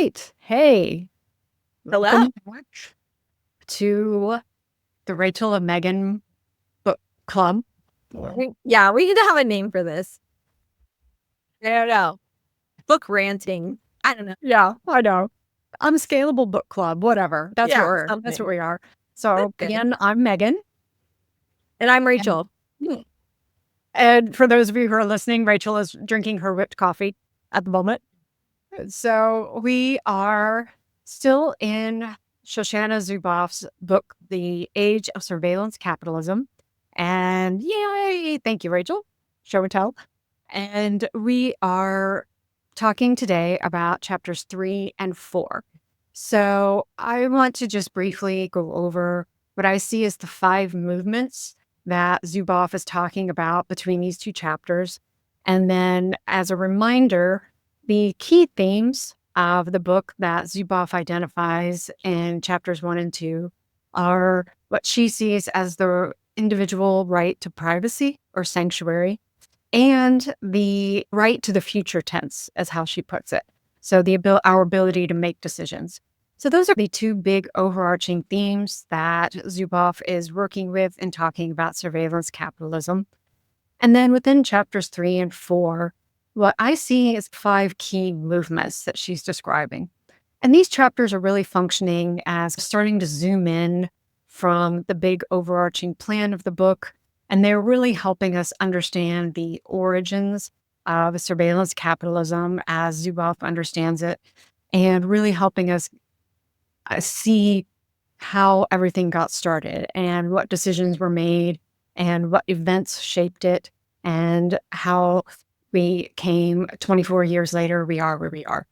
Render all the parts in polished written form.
right. Hey, Hello. welcome back to the Rachel and Megan book club. Yeah, we need to have a name for this. I don't know. Book ranting. I don't know. Yeah, I know. Unscalable book club, whatever. That's Yeah, that's what something. we are. That's So good. again, I'm Megan. And I'm And, Rachel. and for those of you who are listening, Rachel is drinking her whipped coffee at the moment. So we are still in Shoshanna Zuboff's book, The Age of Surveillance Capitalism. And yay, thank you, Rachel. Show and tell. And we are talking today about chapters 3 and 4. So I want to just briefly go over what I see as the 5 movements that Zuboff is talking about between these 2 chapters. And then as a reminder, the key themes of the book that Zuboff identifies in chapters 1 and 2 are what she sees as the individual right to privacy or sanctuary, and the right to the future tense, as how she puts it. So our ability to make decisions. So those are the 2 big overarching themes that Zuboff is working with in talking about surveillance capitalism. And then within chapters 3 and 4, what I see is 5 key movements that she's describing. And these chapters are really functioning as starting to zoom in from the big overarching plan of the book. And they're really helping us understand the origins of surveillance capitalism as Zuboff understands it, and really helping us see how everything got started and what decisions were made and what events shaped it and how we came 24 years later, we are where we are.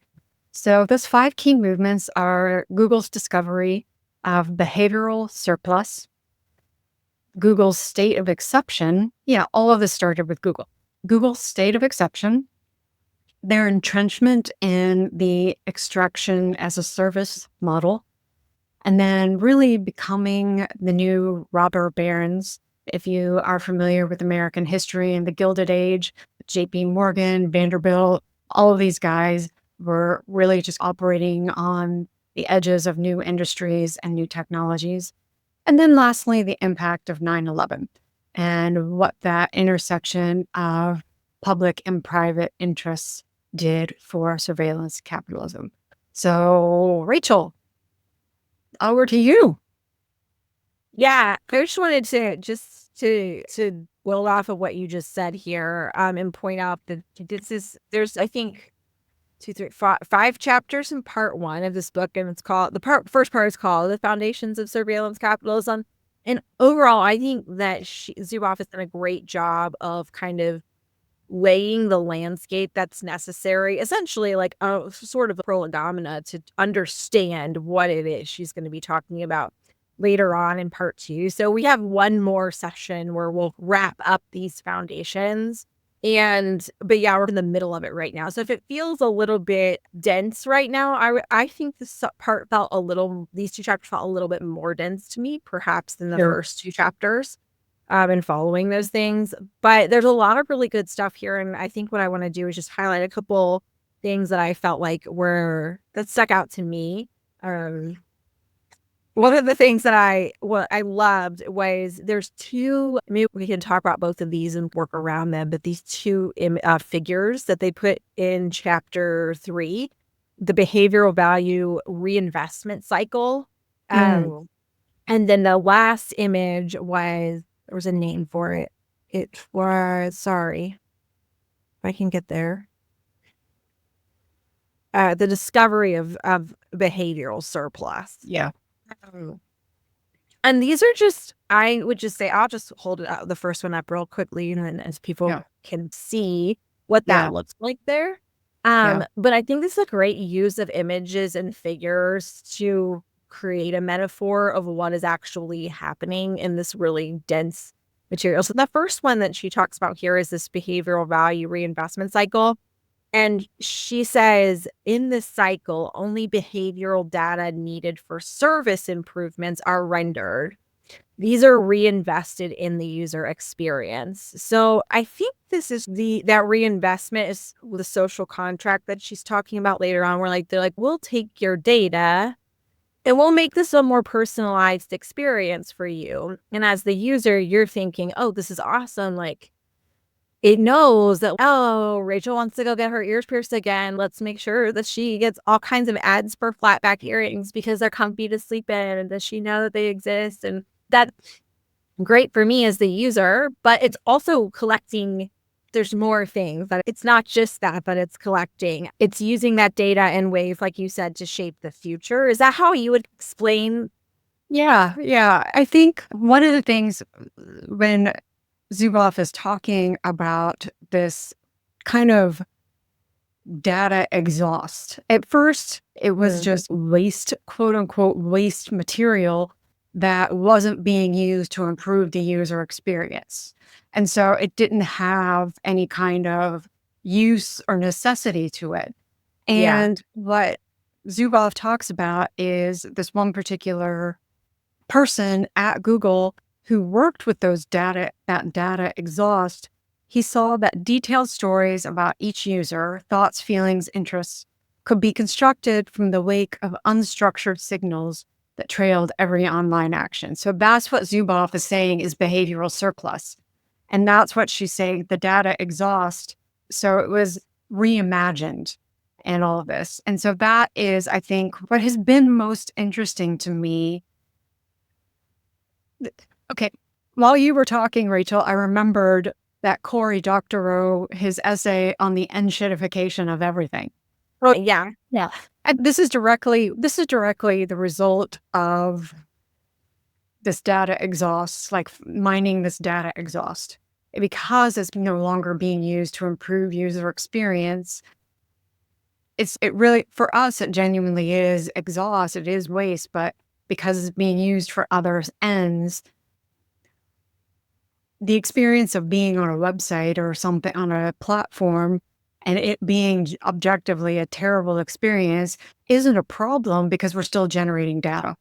So those 5 key movements are Google's discovery of behavioral surplus, Google's state of exception. Yeah, all of this started with Google. Google's state of exception, their entrenchment in the extraction as a service model, and then really becoming the new robber barons. If you are familiar with American history and the Gilded Age, J.P. Morgan, Vanderbilt, all of these guys were really just operating on the edges of new industries and new technologies. And then lastly, the impact of 9/11 and what that intersection of public and private interests did for surveillance capitalism. So, Rachel, over to you. Yeah, I just wanted to build off of what you just said here, and point out that there's I think 2, 3, 5 chapters in part 1 of this book, and it's called first part is called The Foundations of Surveillance Capitalism. And overall, I think that Zuboff has done a great job of kind of laying the landscape that's necessary, essentially like a sort of a prolegomena to understand what it is she's going to be talking about later on in part 2. So we have one more session where we'll wrap up these foundations. But yeah, we're in the middle of it right now. So if it feels a little bit dense right now, I think this part these 2 chapters felt a little bit more dense to me, perhaps than the first 2 chapters. And following those things. But there's a lot of really good stuff here. And I think what I want to do is just highlight a couple things that I felt like that stuck out to me. One of the things that what I loved was there's 2, maybe we can talk about both of these and work around them, but these 2 figures that they put in chapter 3, the behavioral value reinvestment cycle. And then the last image there was a name for it. It was, sorry, if I can get there. The discovery of behavioral surplus. Yeah. And these are I would just say, I'll just hold it out, the first one up real quickly, and as people can see what that looks like there. But I think this is a great use of images and figures to create a metaphor of what is actually happening in this really dense material. So the first one that she talks about here is this behavioral value reinvestment cycle. And she says, in this cycle, only behavioral data needed for service improvements are rendered. these are reinvested in the user experience. So I think this is that reinvestment is the social contract that she's talking about later on, where they're like, we'll take your data and we'll make this a more personalized experience for you. And as the user, you're thinking, oh, this is awesome. It knows that, oh, Rachel wants to go get her ears pierced again. Let's make sure that she gets all kinds of ads for flat back earrings because they're comfy to sleep in. And does she know that they exist? And that's great for me as the user, but it's also collecting. There's more things that it's not just that, but it's collecting. It's using that data in ways, like you said, to shape the future. Is that how you would explain? Yeah. I think one of the things when Zuboff is talking about this kind of data exhaust, at first it was just waste, quote unquote, waste material that wasn't being used to improve the user experience. And so it didn't have any kind of use or necessity to it. Yeah. And what Zuboff talks about is this one particular person at Google who worked with that data exhaust. He saw that detailed stories about each user, thoughts, feelings, interests, could be constructed from the wake of unstructured signals that trailed every online action. So that's what Zuboff is saying is behavioral surplus. And that's what she's saying, the data exhaust. So it was reimagined and all of this. And so that is, I think, what has been most interesting to me. Okay, while you were talking, Rachel, I remembered that Cory Doctorow, his essay on the enshittification of everything. Oh, yeah. And this is directly the result of this data exhaust, mining this data exhaust. Because it's no longer being used to improve user experience, it really, for us, it genuinely is exhaust, it is waste, but because it's being used for other ends, the experience of being on a website or something on a platform and it being objectively a terrible experience isn't a problem because we're still generating data.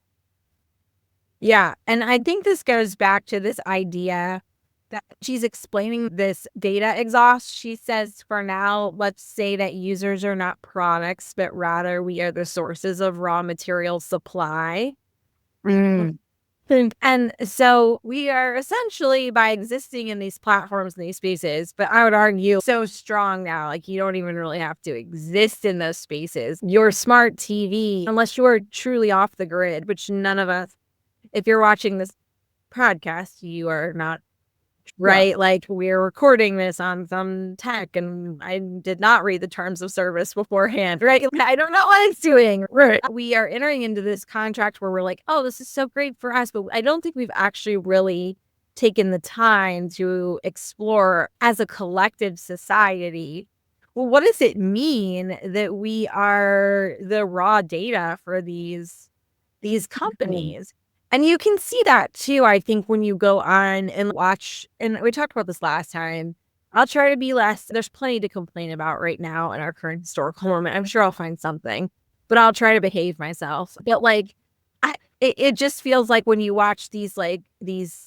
Yeah. And I think this goes back to this idea that she's explaining this data exhaust. She says, for now, let's say that users are not products, but rather we are the sources of raw material supply. And so we are essentially, by existing in these platforms and these spaces, but I would argue so strong now, you don't even really have to exist in those spaces. Your smart TV, unless you are truly off the grid, which none of us, if you're watching this podcast, you are not, right? Yeah. We're recording this on some tech and I did not read the terms of service beforehand, right? I don't know what it's doing. Right. We are entering into this contract where we're like, oh, this is so great for us. But I don't think we've actually really taken the time to explore as a collective society, well, what does it mean that we are the raw data for these companies? And you can see that too, I think, when you go on and watch, and we talked about this last time. I'll try to be less, there's plenty to complain about right now in our current historical moment. I'm sure I'll find something, but I'll try to behave myself. But it just feels like when you watch these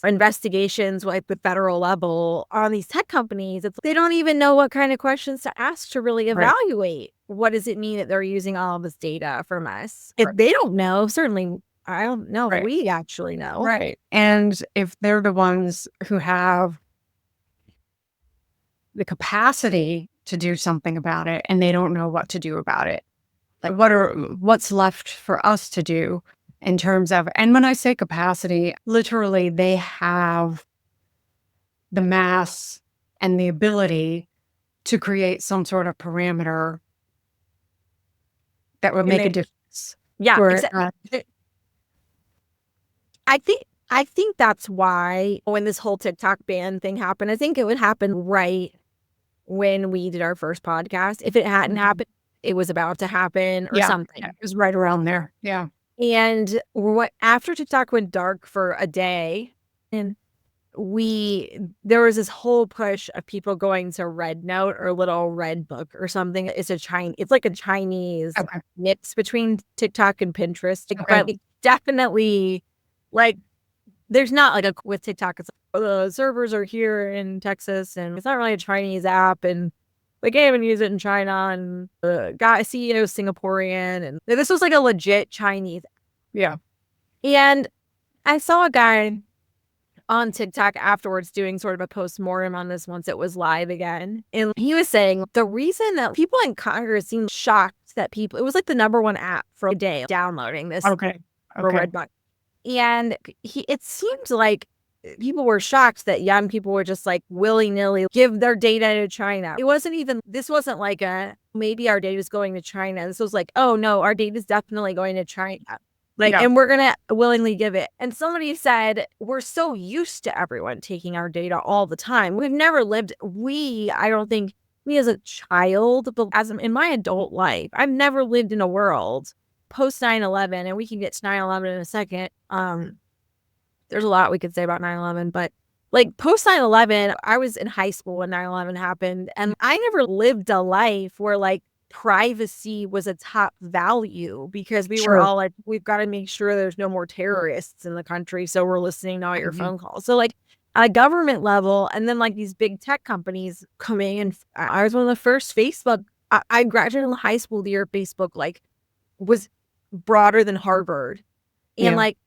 investigations, the federal level on these tech companies, they don't even know what kind of questions to ask to really evaluate. Right. What does it mean that they're using all of this data from us? If they don't know, certainly I don't know if we actually know. Right. And if they're the ones who have the capacity to do something about it and they don't know what to do about it, what's left for us to do in terms of, and when I say capacity, literally they have the mass and the ability to create some sort of parameter that would make a difference. Yeah, exactly. I think that's why when this whole TikTok ban thing happened, I think it would happen right when we did our first podcast. If it hadn't happened, it was about to happen or something. Yeah, it was right around there. Yeah. And after TikTok went dark for a day, and there was this whole push of people going to Red Note or Little Red Book or something. It's like a Chinese mix between TikTok and Pinterest. But definitely there's not like with TikTok, it's like, the servers are here in Texas and it's not really a Chinese app and they can't even use it in China, and the guy CEO is Singaporean, and this was like a legit Chinese. Yeah. And I saw a guy on TikTok afterwards doing sort of a post-mortem on this once it was live again. And he was saying the reason that people in Congress seemed shocked that people, it was like the #1 app for a day downloading this Okay. red button. And it seemed like people were shocked that young people were just like willy-nilly give their data to China. This wasn't like maybe our data is going to China. This was like, oh no, our data is definitely going to China. Like, and we're going to willingly give it. And somebody said, we're so used to everyone taking our data all the time. We've never lived, I don't think, me as a child, but in my adult life, I've never lived in a world post 9/11, and we can get to 9/11 in a second. There's a lot we could say about 9/11, but like post 9/11, I was in high school when 9/11 happened, and I never lived a life where like privacy was a top value because we were all like, we've got to make sure there's no more terrorists in the country, so we're listening to all your phone calls. So like at a government level, and then like these big tech companies coming, and I was one of the first Facebook. I graduated in high school the year Facebook like was broader than Harvard, and like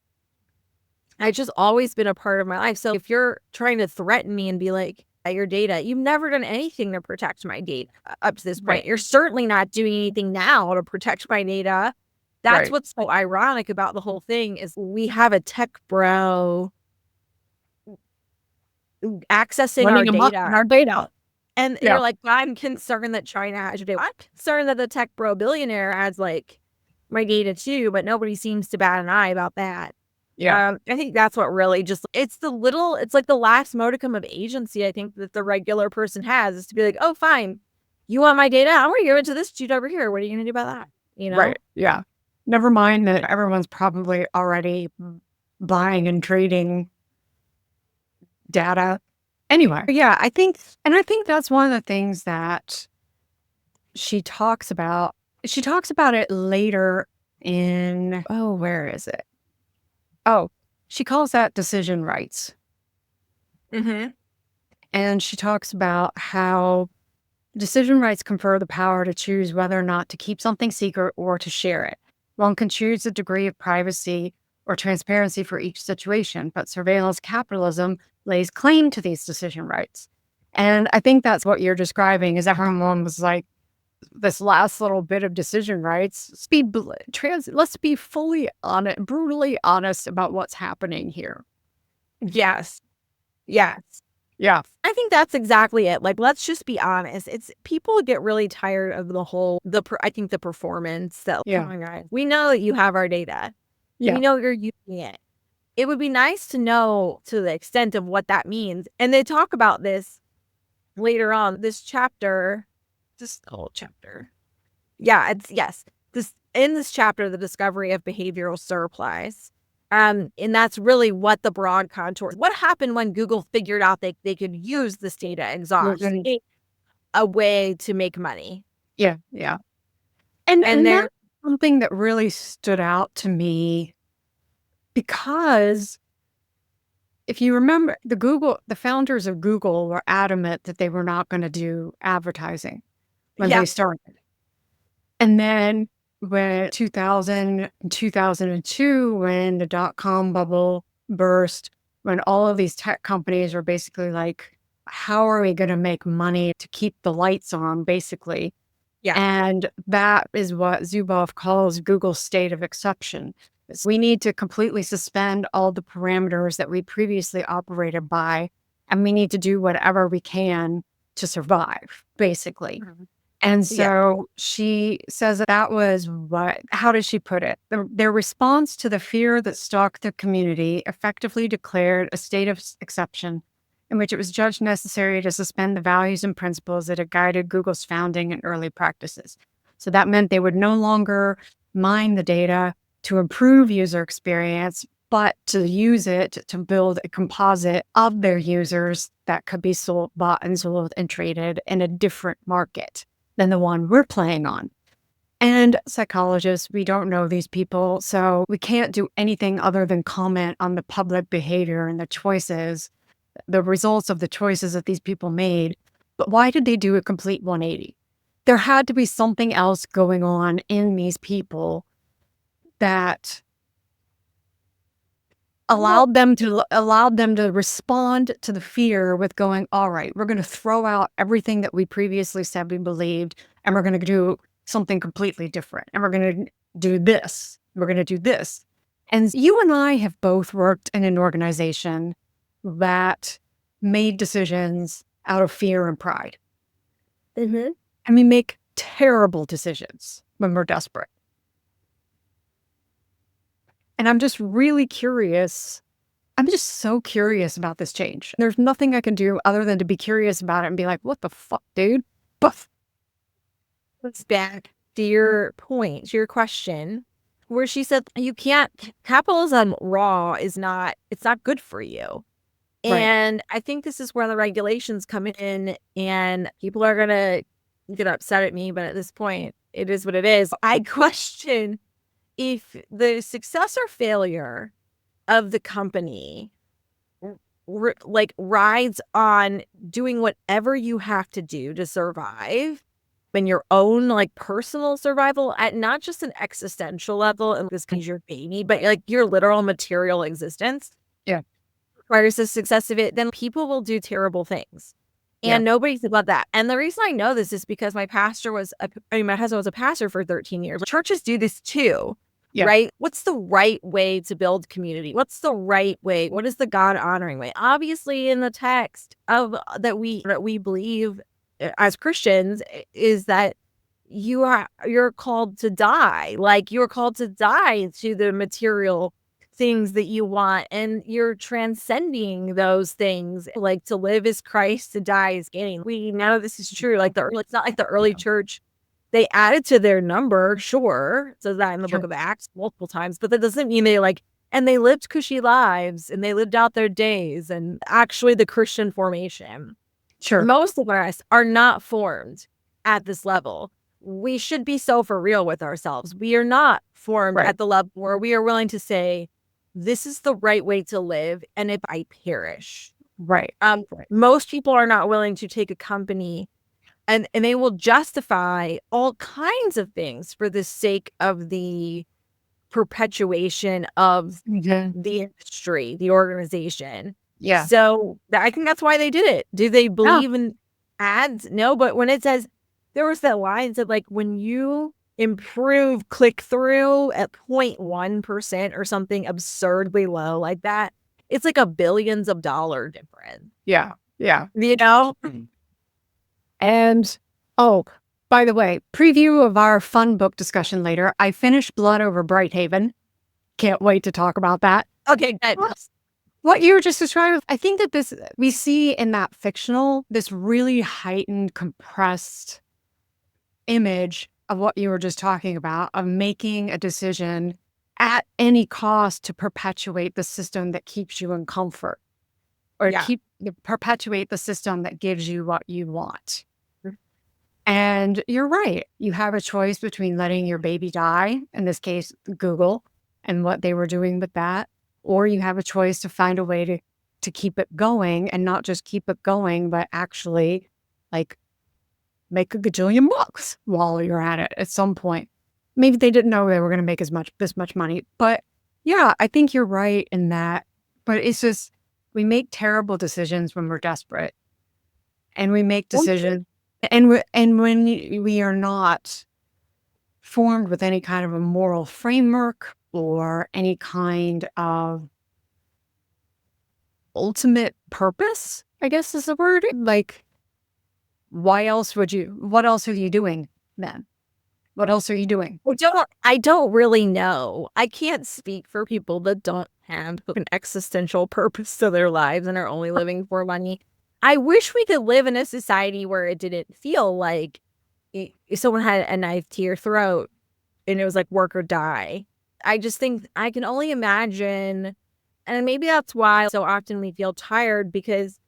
I just always been a part of my life. So if you're trying to threaten me and be like, your data, you've never done anything to protect my data up to this point. You're certainly not doing anything now to protect my data. That's what's so ironic about the whole thing is we have a tech bro accessing our data. And you're like, well, I'm concerned that China has your data. I'm concerned that the tech bro billionaire has like my data too, but nobody seems to bat an eye about that. I think that's what really it's like the last modicum of agency I think that the regular person has is to be like, oh, fine, you want my data? I'm going to give it to this dude over here. What are you going to do about that? You know? Right. Yeah. Never mind that everyone's probably already buying and trading data. Anyway, yeah, I think that's one of the things that she talks about. She talks about it later in, where is it? Oh, she calls that decision rights. And she talks about how decision rights confer the power to choose whether or not to keep something secret or to share it. One can choose the degree of privacy or transparency for each situation, but surveillance capitalism lays claim to these decision rights. And I think that's what you're describing is everyone was like, this last little bit of decision rights, let's be fully honest, brutally honest about what's happening here. Yes. Yeah. I think that's exactly it. Like, let's just be honest. It's people get really tired of I think the performance that, come on, guys, we know that you have our data. We know you're using it. It would be nice to know to the extent of what that means. And they talk about this later on, this whole chapter. Yeah, in this chapter, the discovery of behavioral surplus. And that's really what the broad contours. What happened when Google figured out they could use this data exhaust a way to make money? Yeah. And that's something that really stood out to me because if you remember, the founders of Google were adamant that they were not going to do advertising when they started. And then when 2000 and 2002, when the dot-com bubble burst, when all of these tech companies were basically like, how are we going to make money to keep the lights on, basically? And that is what Zuboff calls Google's state of exception. We need to completely suspend all the parameters that we previously operated by, and we need to do whatever we can to survive, basically. And so she says that was how does she put it? Their response to the fear that stalked the community effectively declared a state of exception in which it was judged necessary to suspend the values and principles that had guided Google's founding and early practices. So that meant they would no longer mine the data to improve user experience, but to use it to build a composite of their users that could be bought and sold and traded in a different market than the one we're playing on. And psychologists, we don't know these people, so we can't do anything other than comment on the public behavior and the choices, the results of the choices that these people made. But why did they do a complete 180? There had to be something else going on in these people that allowed them to respond to the fear with going, all right, we're going to throw out everything that we previously said we believed, and we're going to do something completely different. And we're going to do this. We're going to do this. And you and I have both worked in an organization that made decisions out of fear and pride. Mm-hmm. And we make terrible decisions when we're desperate. And I'm just really curious. I'm just so curious about this change. There's nothing I can do other than to be curious about it and be like, what the fuck, dude? Buff. Let's back to your point, to your question, where she said, you can't, capitalism raw is not, it's not good for you. Right. And I think this is where the regulations come in, and people are going to get upset at me, but at this point, it is what it is. I question if the success or failure of the company rides on doing whatever you have to do to survive in your own personal survival at not just an existential level, and this is your baby, but your literal material existence. Yeah. Requires the success of it, then people will do terrible things. And nobody's about that. And the reason I know this is because my husband was a pastor for 13 years. Churches do this too. Yeah. Right? What's the right way to build community? What's the right way? What is the God honoring way? Obviously, in the text of that we believe as Christians is that you're called to die. You're called to die to the material things that you want, and you're transcending those things. To live is Christ, to die is gain. We know this is true. It's not like the early church. They added to their number, sure. It says that in the book of Acts multiple times, but that doesn't mean and they lived cushy lives and they lived out their days. And actually the Christian formation, sure, most of us are not formed at this level. We should be so for real with ourselves. We are not formed at the level where we are willing to say, this is the right way to live. And if I perish, most people are not willing to take a company and they will justify all kinds of things for the sake of the perpetuation of the industry, the organization. Yeah. So I think that's why they did it. Do they believe in ads? No, but when it says, there was that line that when you improve click-through at 0.1% or something absurdly low like that, it's a billions of dollar difference. Yeah. Yeah. You know? And, oh, by the way, preview of our fun book discussion later. I finished Blood Over Brighthaven. Can't wait to talk about that. Okay, good. What you were just describing, I think that we see in that fictional, this really heightened, compressed image of what you were just talking about, of making a decision at any cost to perpetuate the system that keeps you in comfort, or perpetuate the system that gives you what you want. And you're right. You have a choice between letting your baby die, in this case, Google, and what they were doing with that, or you have a choice to find a way to keep it going, and not just keep it going, but actually make a gajillion bucks while you're at it at some point. Maybe they didn't know they were going to make this much money, but yeah, I think you're right in that. But it's just, we make terrible decisions when we're desperate, and we make decisions, and when we are not formed with any kind of a moral framework or any kind of ultimate purpose, I guess is the word. What else are you doing then? What else are you doing? I don't really know. I can't speak for people that don't have an existential purpose to their lives and are only living for money. I wish we could live in a society where it didn't feel like if someone had a knife to your throat and it was work or die. I just think I can only imagine, and maybe that's why so often we feel tired, because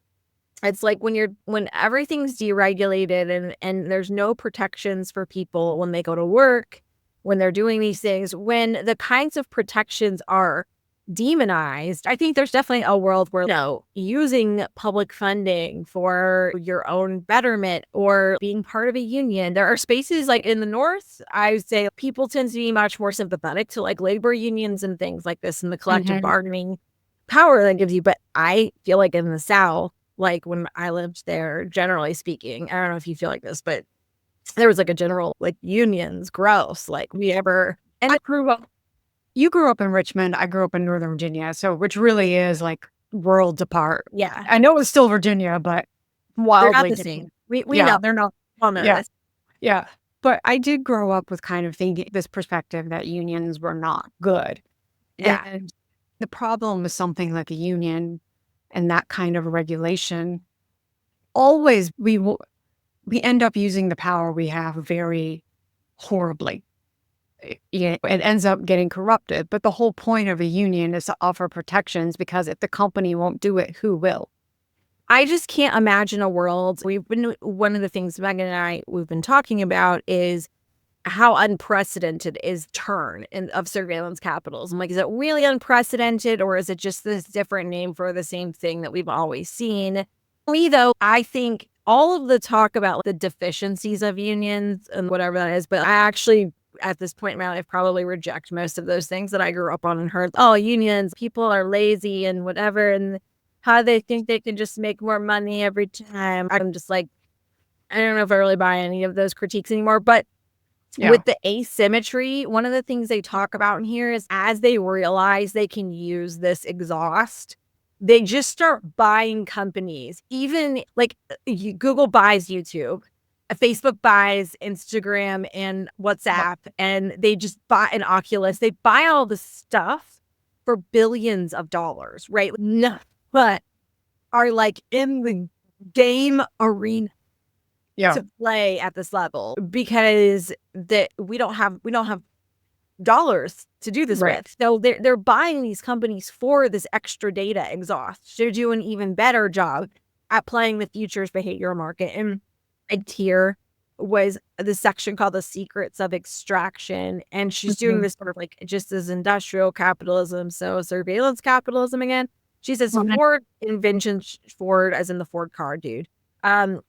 It's like when everything's deregulated and there's no protections for people when they go to work, when they're doing these things, when the kinds of protections are demonized, I think there's definitely a world where, using public funding for your own betterment or being part of a union. There are spaces like in the North, I would say people tend to be much more sympathetic to like labor unions and things like this and the collective bargaining power that gives you. But I feel like in the South, like when I lived there, generally speaking, I don't know if you feel like this, but there was like a general like unions, gross. Like and You grew up in Richmond. I grew up in Northern Virginia, so which really is like worlds apart. yeah, I know it's still Virginia, but they're not wildly the different. same. We Yeah. know they're not. All know Yeah. this. Yeah. But I did grow up with kind of thinking this perspective that unions were not good. Yeah. And the problem with something like a union and that kind of regulation, always we end up using the power we have very horribly. It ends up getting corrupted. But the whole point of a union is to offer protections, because if the company won't do it, who will? I just can't imagine a world. One of the things Megan and we've been talking about is how unprecedented is of surveillance capitalism. Like, is it really unprecedented, or is it just this different name for the same thing that we've always seen? Me, though, I think all of the talk about the deficiencies of unions and whatever that is, but I actually, at this point in my life, probably reject most of those things that I grew up on and heard. Oh, unions, people are lazy and whatever, and how they think they can just make more money every time. I'm just like, I don't know if I really buy any of those critiques anymore. But with the asymmetry, one of the things they talk about in here is as they realize they can use this exhaust, they just start buying companies. Even like Google buys YouTube, Facebook buys Instagram and WhatsApp, and they just buy an Oculus. They buy all the stuff for billions of dollars, right? No, but are like in the game arena to play at this level, because we don't have dollars to do this with. So they're buying these companies for this extra data exhaust to do an even better job at playing the futures behavioral market. And here was the section called The Secrets of Extraction. And she's doing this sort of like just as industrial capitalism, so surveillance capitalism again. She says Ford inventions, Ford as in the Ford car, dude,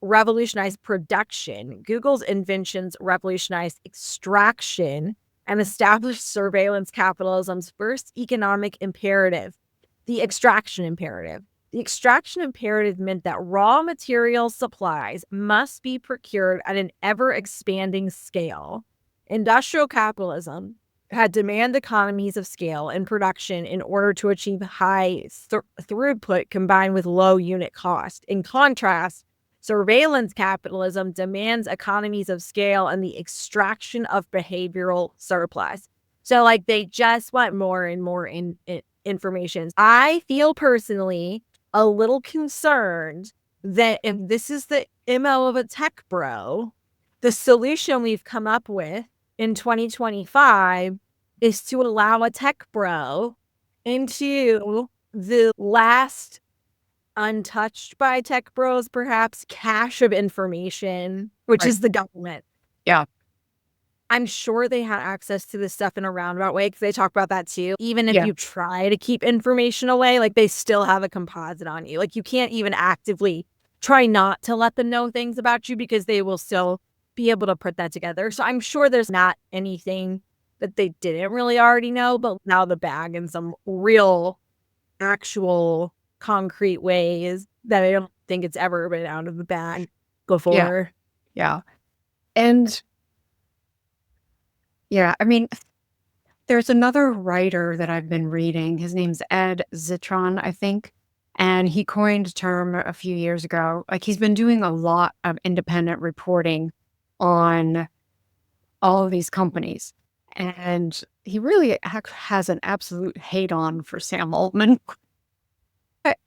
revolutionized production. Google's inventions revolutionized extraction and established surveillance capitalism's first economic imperative, the extraction imperative. The extraction imperative meant that raw material supplies must be procured at an ever-expanding scale. Industrial capitalism had demand economies of scale in production in order to achieve high throughput combined with low unit cost. In contrast, surveillance capitalism demands economies of scale and the extraction of behavioral surplus. So, like, they just want more and more information. I feel personally a little concerned that if this is the MO of a tech bro, the solution we've come up with in 2025 is to allow a tech bro into the last untouched by tech bros, perhaps, cache of information, which is the government. Yeah. I'm sure they had access to this stuff in a roundabout way, because they talk about that too. Even if you try to keep information away, like, they still have a composite on you. Like, you can't even actively try not to let them know things about you, because they will still be able to put that together. So I'm sure there's not anything that they didn't really already know, but now the bag in some real, actual, concrete ways that I don't think it's ever been out of the bag before. Yeah. And yeah, I mean, there's another writer that I've been reading. His name's Ed Zitron, I think. And he coined a term a few years ago. Like, he's been doing a lot of independent reporting on all of these companies. And he really has an absolute hate on for Sam Altman.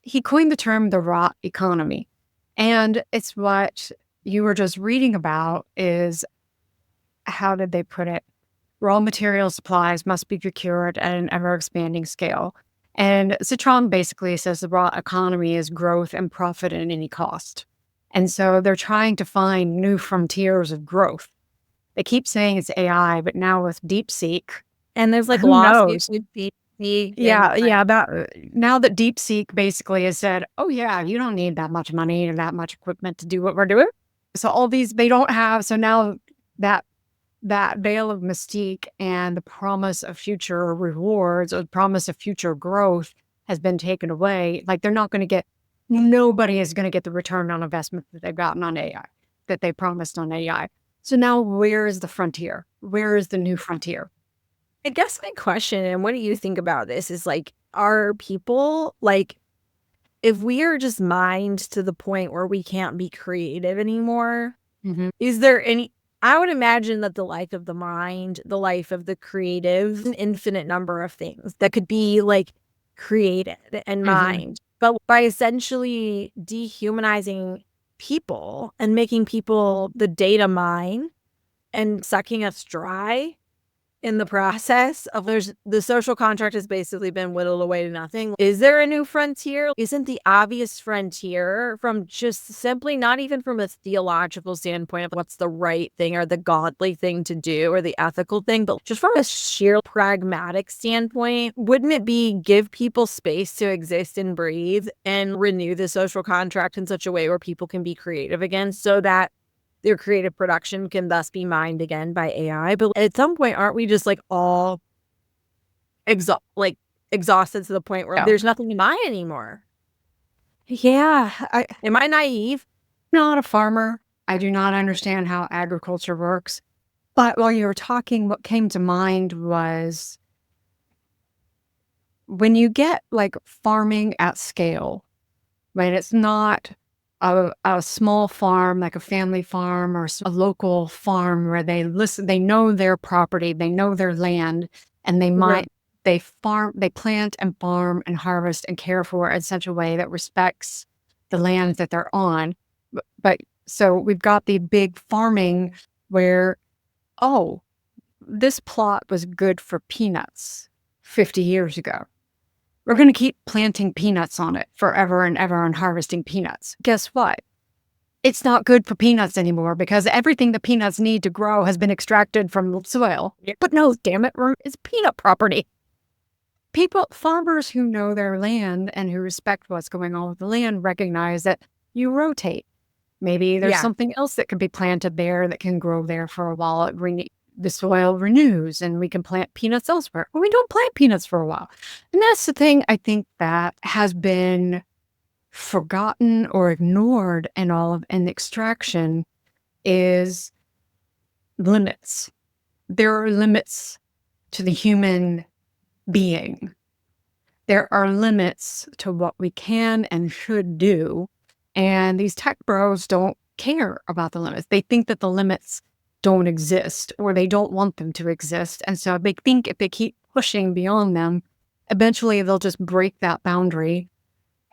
He coined the term the rot economy. And it's what you were just reading about is, how did they put it? Raw material supplies must be procured at an ever-expanding scale. And Citron basically says the raw economy is growth and profit at any cost. And so they're trying to find new frontiers of growth. They keep saying it's AI, but now with DeepSeek, And there's like who lawsuits knows? with DeepSeek. Yeah. Now that DeepSeek basically has said, oh, yeah, you don't need that much money or that much equipment to do what we're doing. So all these, they don't have. So now that veil of mystique and the promise of future rewards or the promise of future growth has been taken away. Like nobody is going to get the return on investment that they've gotten on AI, that they promised on AI. So now where is the frontier? Where is the new frontier? I guess my question, and what do you think about this, is like, are people like, if we are just mined to the point where we can't be creative anymore, is there any, I would imagine that the life of the mind, the life of the creative, an infinite number of things that could be like created and mined. But by essentially dehumanizing people and making people the data mine and sucking us dry in the process of the social contract has basically been whittled away to nothing. Is there a new frontier? Isn't the obvious frontier from just simply not even from a theological standpoint of what's the right thing or the godly thing to do or the ethical thing, but just from a sheer pragmatic standpoint, wouldn't it be give people space to exist and breathe and renew the social contract in such a way where people can be creative again so that their creative production can thus be mined again by AI? But at some point, aren't we just like all exhausted to the point where there's nothing to mine anymore? Yeah. Am I naive? Not a farmer. I do not understand how agriculture works. But while you were talking, what came to mind was when you get like farming at scale, when it's not a small farm, like a family farm or a local farm where they know their property, they know their land, and they plant and farm and harvest and care for it in such a way that respects the land that they're on. But so we've got the big farming where, oh, this plot was good for peanuts 50 years ago. We're going to keep planting peanuts on it forever and ever and harvesting peanuts. Guess what? It's not good for peanuts anymore because everything the peanuts need to grow has been extracted from the soil. But no, damn it, it's peanut property. Farmers who know their land and who respect what's going on with the land recognize that you rotate. Maybe there's something else that could be planted there that can grow there for a while. The soil renews and we can plant peanuts elsewhere. Well, we don't plant peanuts for a while. And that's the thing I think that has been forgotten or ignored in extraction is limits. There are limits to the human being. There are limits to what we can and should do. And these tech bros don't care about the limits. They think that the limits don't exist or they don't want them to exist. And so they think if they keep pushing beyond them, eventually they'll just break that boundary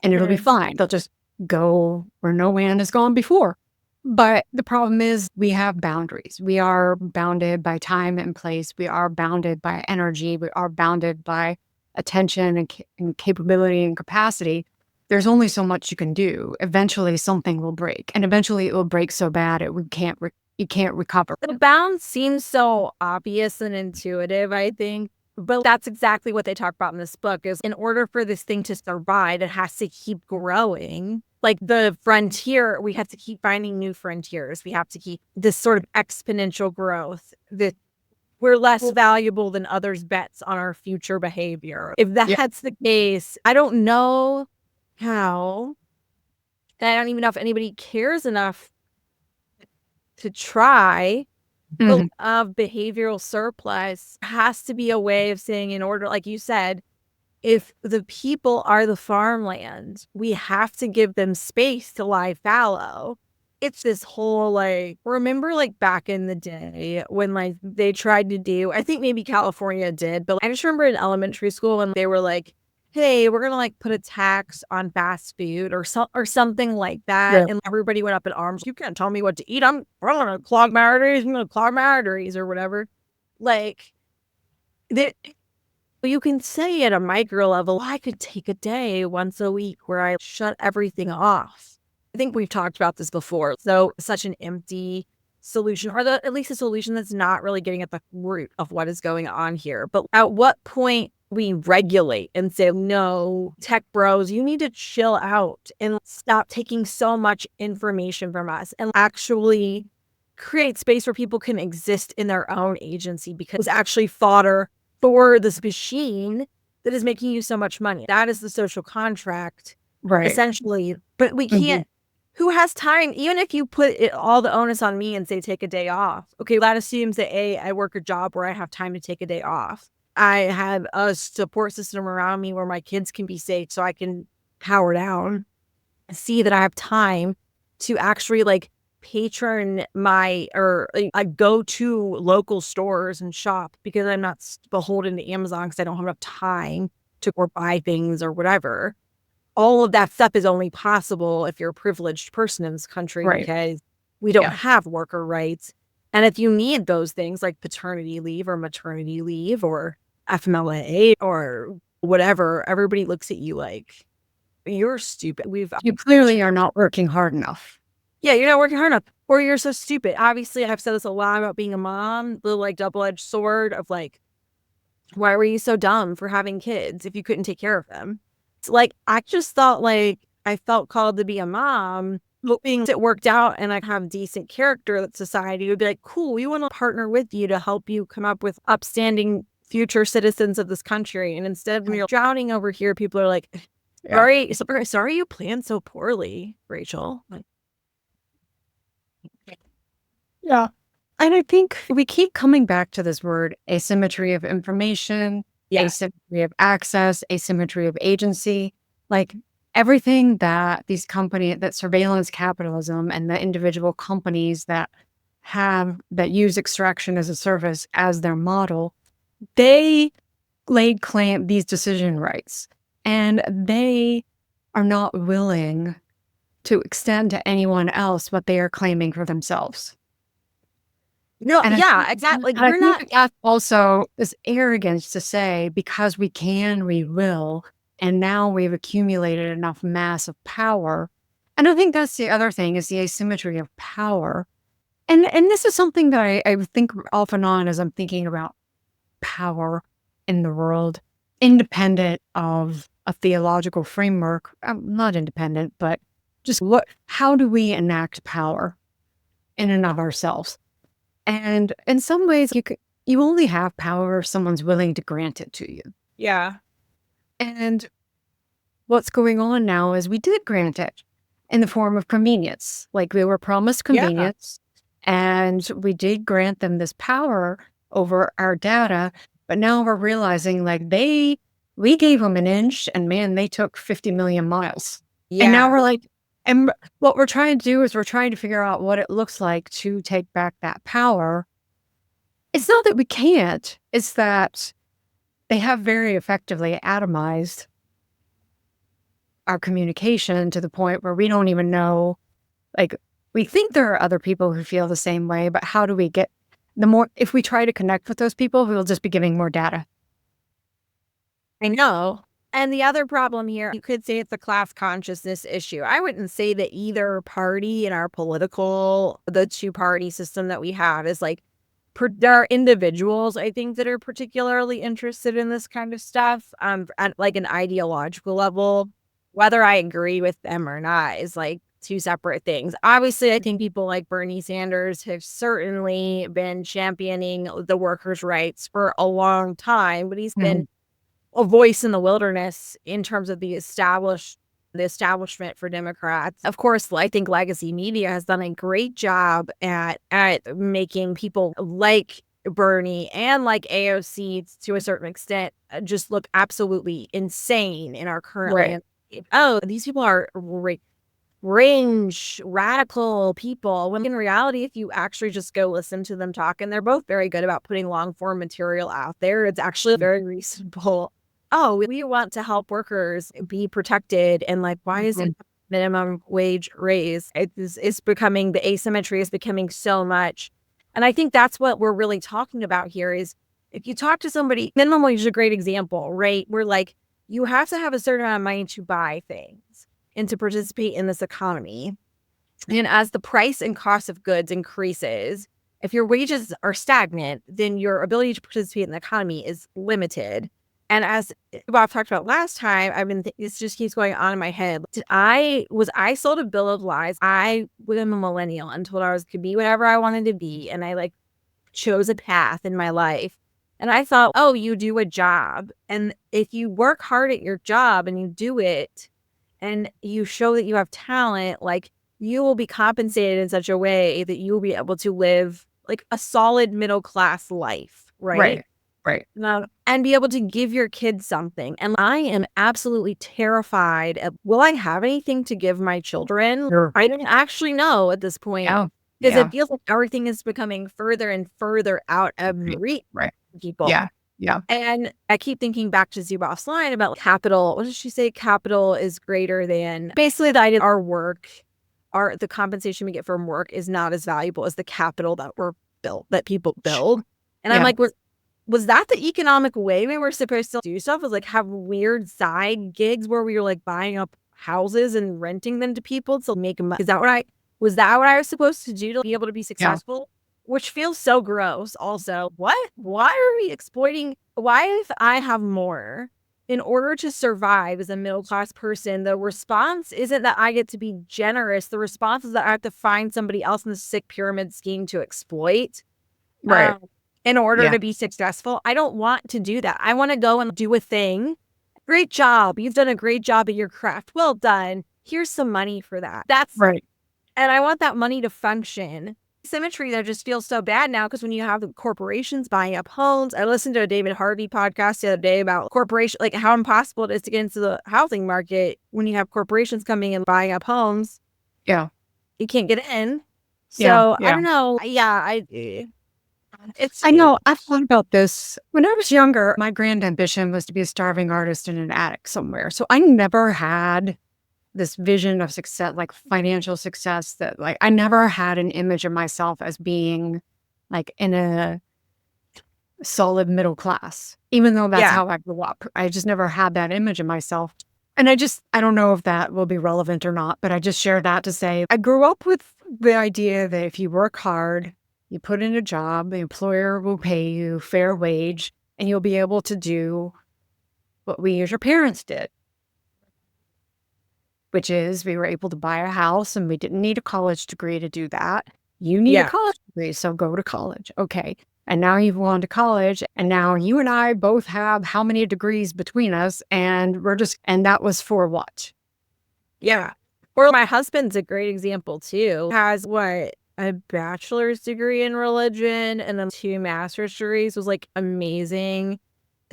and it'll be fine. They'll just go where no man has gone before. But the problem is we have boundaries. We are bounded by time and place. We are bounded by energy. We are bounded by attention and capability and capacity. There's only so much you can do. Eventually something will break, and eventually it will break so bad you can't recover. The bound seems so obvious and intuitive, I think. But that's exactly what they talk about in this book is in order for this thing to survive, it has to keep growing. Like the frontier, we have to keep finding new frontiers. We have to keep this sort of exponential growth that we're less valuable than others' bets on our future behavior. If that's the case, I don't know how. And I don't even know if anybody cares enough to try. But of behavioral surplus has to be a way of saying, in order, like you said, if the people are the farmland, we have to give them space to lie fallow. It's this whole remember back in the day when they tried to do, I think maybe California did, but I just remember in elementary school when they were like, hey, we're going to put a tax on fast food or something like that. Yeah. And everybody went up in arms. You can't tell me what to eat. I'm going to clog my arteries. I'm going to clog my arteries or whatever. You can say at a micro level, I could take a day once a week where I shut everything off. I think we've talked about this before. So such an empty solution, or at least a solution that's not really getting at the root of what is going on here. But at what point we regulate and say, no, tech bros, you need to chill out and stop taking so much information from us and actually create space where people can exist in their own agency, because it's actually fodder for this machine that is making you so much money. That is the social contract, essentially. But we can't. Who has time? Even if you put all the onus on me and say, take a day off. Okay, that assumes that I work a job where I have time to take a day off. I have a support system around me where my kids can be safe so I can power down and see that I have time to actually patron I go to local stores and shop, because I'm not beholden to Amazon because I don't have enough time to go buy things or whatever. All of that stuff is only possible if you're a privileged person in this country, because we don't have worker rights. And if you need those things like paternity leave or maternity leave or FMLA or whatever, everybody looks at you like you're stupid. You clearly are not working hard enough. Yeah, you're not working hard enough, or you're so stupid. Obviously, I've said this a lot about being a mom, the double-edged sword of why were you so dumb for having kids if you couldn't take care of them? It's I just thought I felt called to be a mom, hoping it worked out and I have decent character, that society would be like, cool, we want to partner with you to help you come up with upstanding future citizens of this country. And instead, when you're drowning over here, people are like, sorry you planned so poorly, Rachel. Yeah. And I think we keep coming back to this word asymmetry of information, asymmetry of access, asymmetry of agency. Everything that these companies, that surveillance capitalism and the individual companies that use extraction as a service as their model, they laid claim these decision rights, and they are not willing to extend to anyone else what they are claiming for themselves. No, exactly. We're not. That's also this arrogance to say, because we can, we will, and now we've accumulated enough mass of power. And I think that's the other thing, is the asymmetry of power. And this is something that I think off and on as I'm thinking about power in the world, independent of a theological framework. Not independent, but just how do we enact power in and of ourselves? And in some ways, you only have power if someone's willing to grant it to you. Yeah. And what's going on now is we did grant it in the form of convenience. We were promised convenience, and we did grant them this power over our data. But now we're realizing we gave them an inch, and man, they took 50 million miles. Yeah. And now we're and what we're trying to do is we're trying to figure out what it looks like to take back that power. It's not that we can't, it's that they have very effectively atomized our communication to the point where we don't even know, we think there are other people who feel the same way, but how do we get if we try to connect with those people, we'll just be giving more data. I know. And the other problem here, you could say it's a class consciousness issue. I wouldn't say that either party in our the two-party system that we have is there are individuals, I think, that are particularly interested in this kind of stuff at an ideological level. Whether I agree with them or not is two separate things. Obviously, I think people like Bernie Sanders have certainly been championing the workers' rights for a long time, but he's been a voice in the wilderness in terms of the establishment for Democrats. Of course, I think legacy media has done a great job at making people like Bernie and AOC to a certain extent just look absolutely insane in our current landscape. Oh, these people are range radical people, when in reality, if you actually just go listen to them talk, and they're both very good about putting long form material out there, it's actually very reasonable. Oh, we want to help workers be protected, and why is it minimum wage raise? It's becoming, the asymmetry is becoming so much. And I think that's what we're really talking about here, is if you talk to somebody, minimum wage is a great example, right? Where like you have to have a certain amount of money to buy things and to participate in this economy. And as the price and cost of goods increases, if your wages are stagnant, then your ability to participate in the economy is limited. And as Bob talked about last time, this just keeps going on in my head. I sold a bill of lies. I was a millennial and told I could be whatever I wanted to be. And I like chose a path in my life. And I thought, oh, you do a job. And if you work hard at your job and you do it and you show that you have talent, like you will be compensated in such a way that you will be able to live like a solid middle class life, right? Right. And be able to give your kids something. And I am absolutely terrified of, will I have anything to give my children? Sure. I don't actually know at this point. Yeah. Because it feels like everything is becoming further and further out of reach Right. for people. Yeah. Yeah. And I keep thinking back to Zuboff's line about capital. What does she say? Capital is greater than basically the idea our work, the compensation we get from work is not as valuable as the capital that people build. And I'm like, was that the economic way we were supposed to do stuff? Was like have weird side gigs where we were like buying up houses and renting them to people to make money? Was that what I was supposed to do to be able to be successful? Yeah. Which feels so gross. Also, what? Why are we exploiting? Why, if I have more in order to survive as a middle class person, the response isn't that I get to be generous. The response is that I have to find somebody else in the sick pyramid scheme to exploit. Right. In order to be successful. I don't want to do that. I want to go and do a thing. Great job. You've done a great job at your craft. Well done. Here's some money for that. That's right. And I want that money to function. Symmetry that just feels so bad now because when you have the corporations buying up homes, I listened to a David Harvey podcast the other day about corporation, like how impossible it is to get into the housing market when you have corporations coming and buying up homes. Yeah. You can't get in. So I don't know. I know. I've thought about this. When I was younger, my grand ambition was to be a starving artist in an attic somewhere. So I never had this vision of success, like financial success, that like I never had an image of myself as being like in a solid middle class, even though that's how I grew up. I just never had that image of myself. And I don't know if that will be relevant or not, but I just share that to say I grew up with the idea that if you work hard, you put in a job, the employer will pay you fair wage, and you'll be able to do what we as your parents did, which is we were able to buy a house and we didn't need a college degree to do that. You need a college degree, so go to college. Okay. And now you've gone to college, and now you and I both have how many degrees between us, and and that was for what? Yeah. Or my husband's a great example too. Has a bachelor's degree in religion and then 2 master's degrees, was like amazing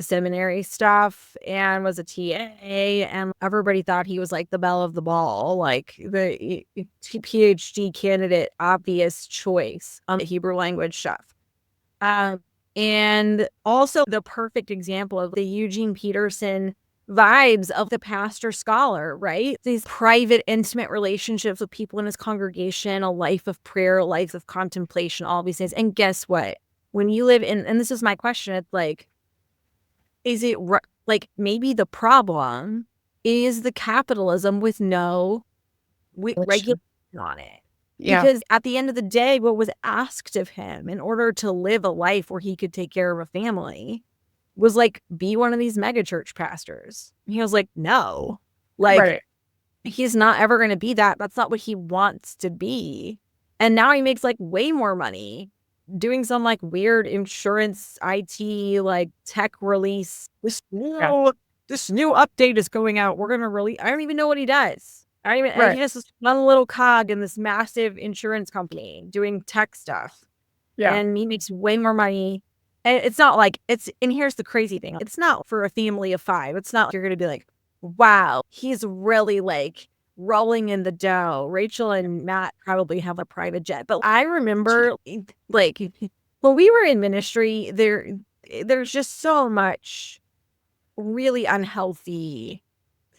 seminary stuff, and was a TA, and everybody thought he was like the belle of the ball, like the PhD candidate, obvious choice on the Hebrew language stuff. And also the perfect example of the Eugene Peterson vibes of the pastor scholar, right? These private, intimate relationships with people in his congregation, a life of prayer, a life of contemplation, all these things. And guess what? When you live in, and this is my question, it's like, is it like maybe the problem is the capitalism with no regulation on it? Yeah. Because at the end of the day, what was asked of him in order to live a life where he could take care of a family was like, be one of these megachurch pastors. And he was like, no, like he's not ever going to be that. That's not what he wants to be. And now he makes like way more money doing some like weird insurance, IT, like tech release. This new update is going out. We're going to release. I don't even know what he does. He just this one little cog in this massive insurance company doing tech stuff. Yeah. And he makes way more money. And it's not like and here's the crazy thing. It's not for a family of 5. It's not like you're going to be like, wow, he's really like rolling in the dough. Rachel and Matt probably have a private jet. But I remember like when we were in ministry, there's just so much really unhealthy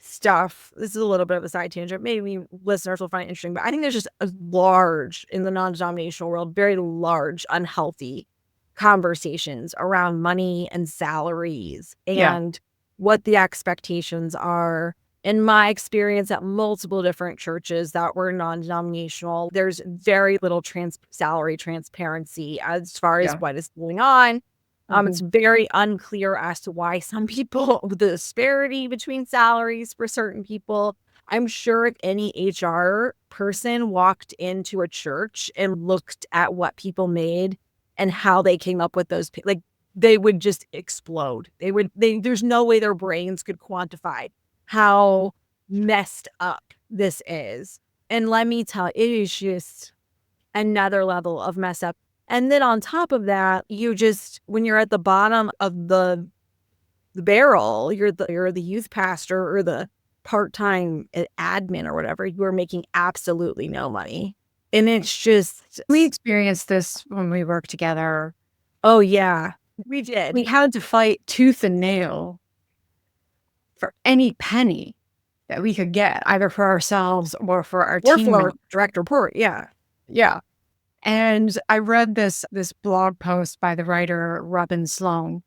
stuff. This is a little bit of a side tangent. Maybe listeners will find it interesting, but I think there's just a large, in the non-denominational world, very large, unhealthy conversations around money and salaries Yeah. and what the expectations are. In my experience at multiple different churches that were non-denominational, there's very little salary transparency as far as Yeah. what is going on. It's Mhm. very unclear as to why some people, the disparity between salaries for certain people. I'm sure if any HR person walked into a church and looked at what people made and how they came up with those, like, they would just explode. There's no way their brains could quantify how messed up this is. And let me tell you, it is just another level of mess up. And then on top of that, when you're at the bottom of the barrel, you're the youth pastor or the part-time admin or whatever, you are making absolutely no money. And it's just, We experienced this when we worked together. oh yeah, we did. We had to fight tooth and nail for any penny that we could get, either for ourselves or for our team Workflow members. direct report, yeah. Yeah. And I read this blog post by the writer Robin Sloan,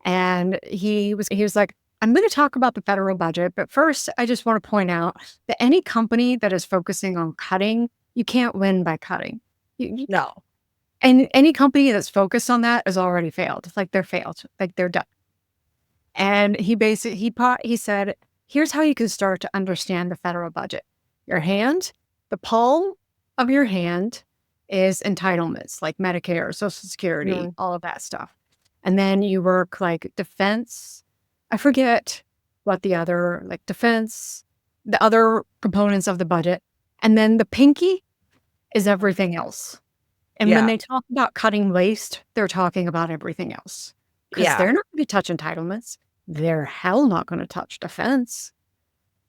and he was like, I'm going to talk about the federal budget, but first I just want to point out that any company that is focusing on cutting, you can't win by cutting. No. And any company that's focused on that has already failed. Like they're failed. Like they're done. And he said, here's how you can start to understand the federal budget. Your hand, the palm of your hand is entitlements like Medicare, Social Security, all of that stuff. And then you work like defense. I forget what the other, like defense, the other components of the budget. And then the pinky is everything else. And when Yeah. they talk about cutting waste, they're talking about everything else. Because Yeah. they're not going to touch entitlements. They're hell not going to touch defense.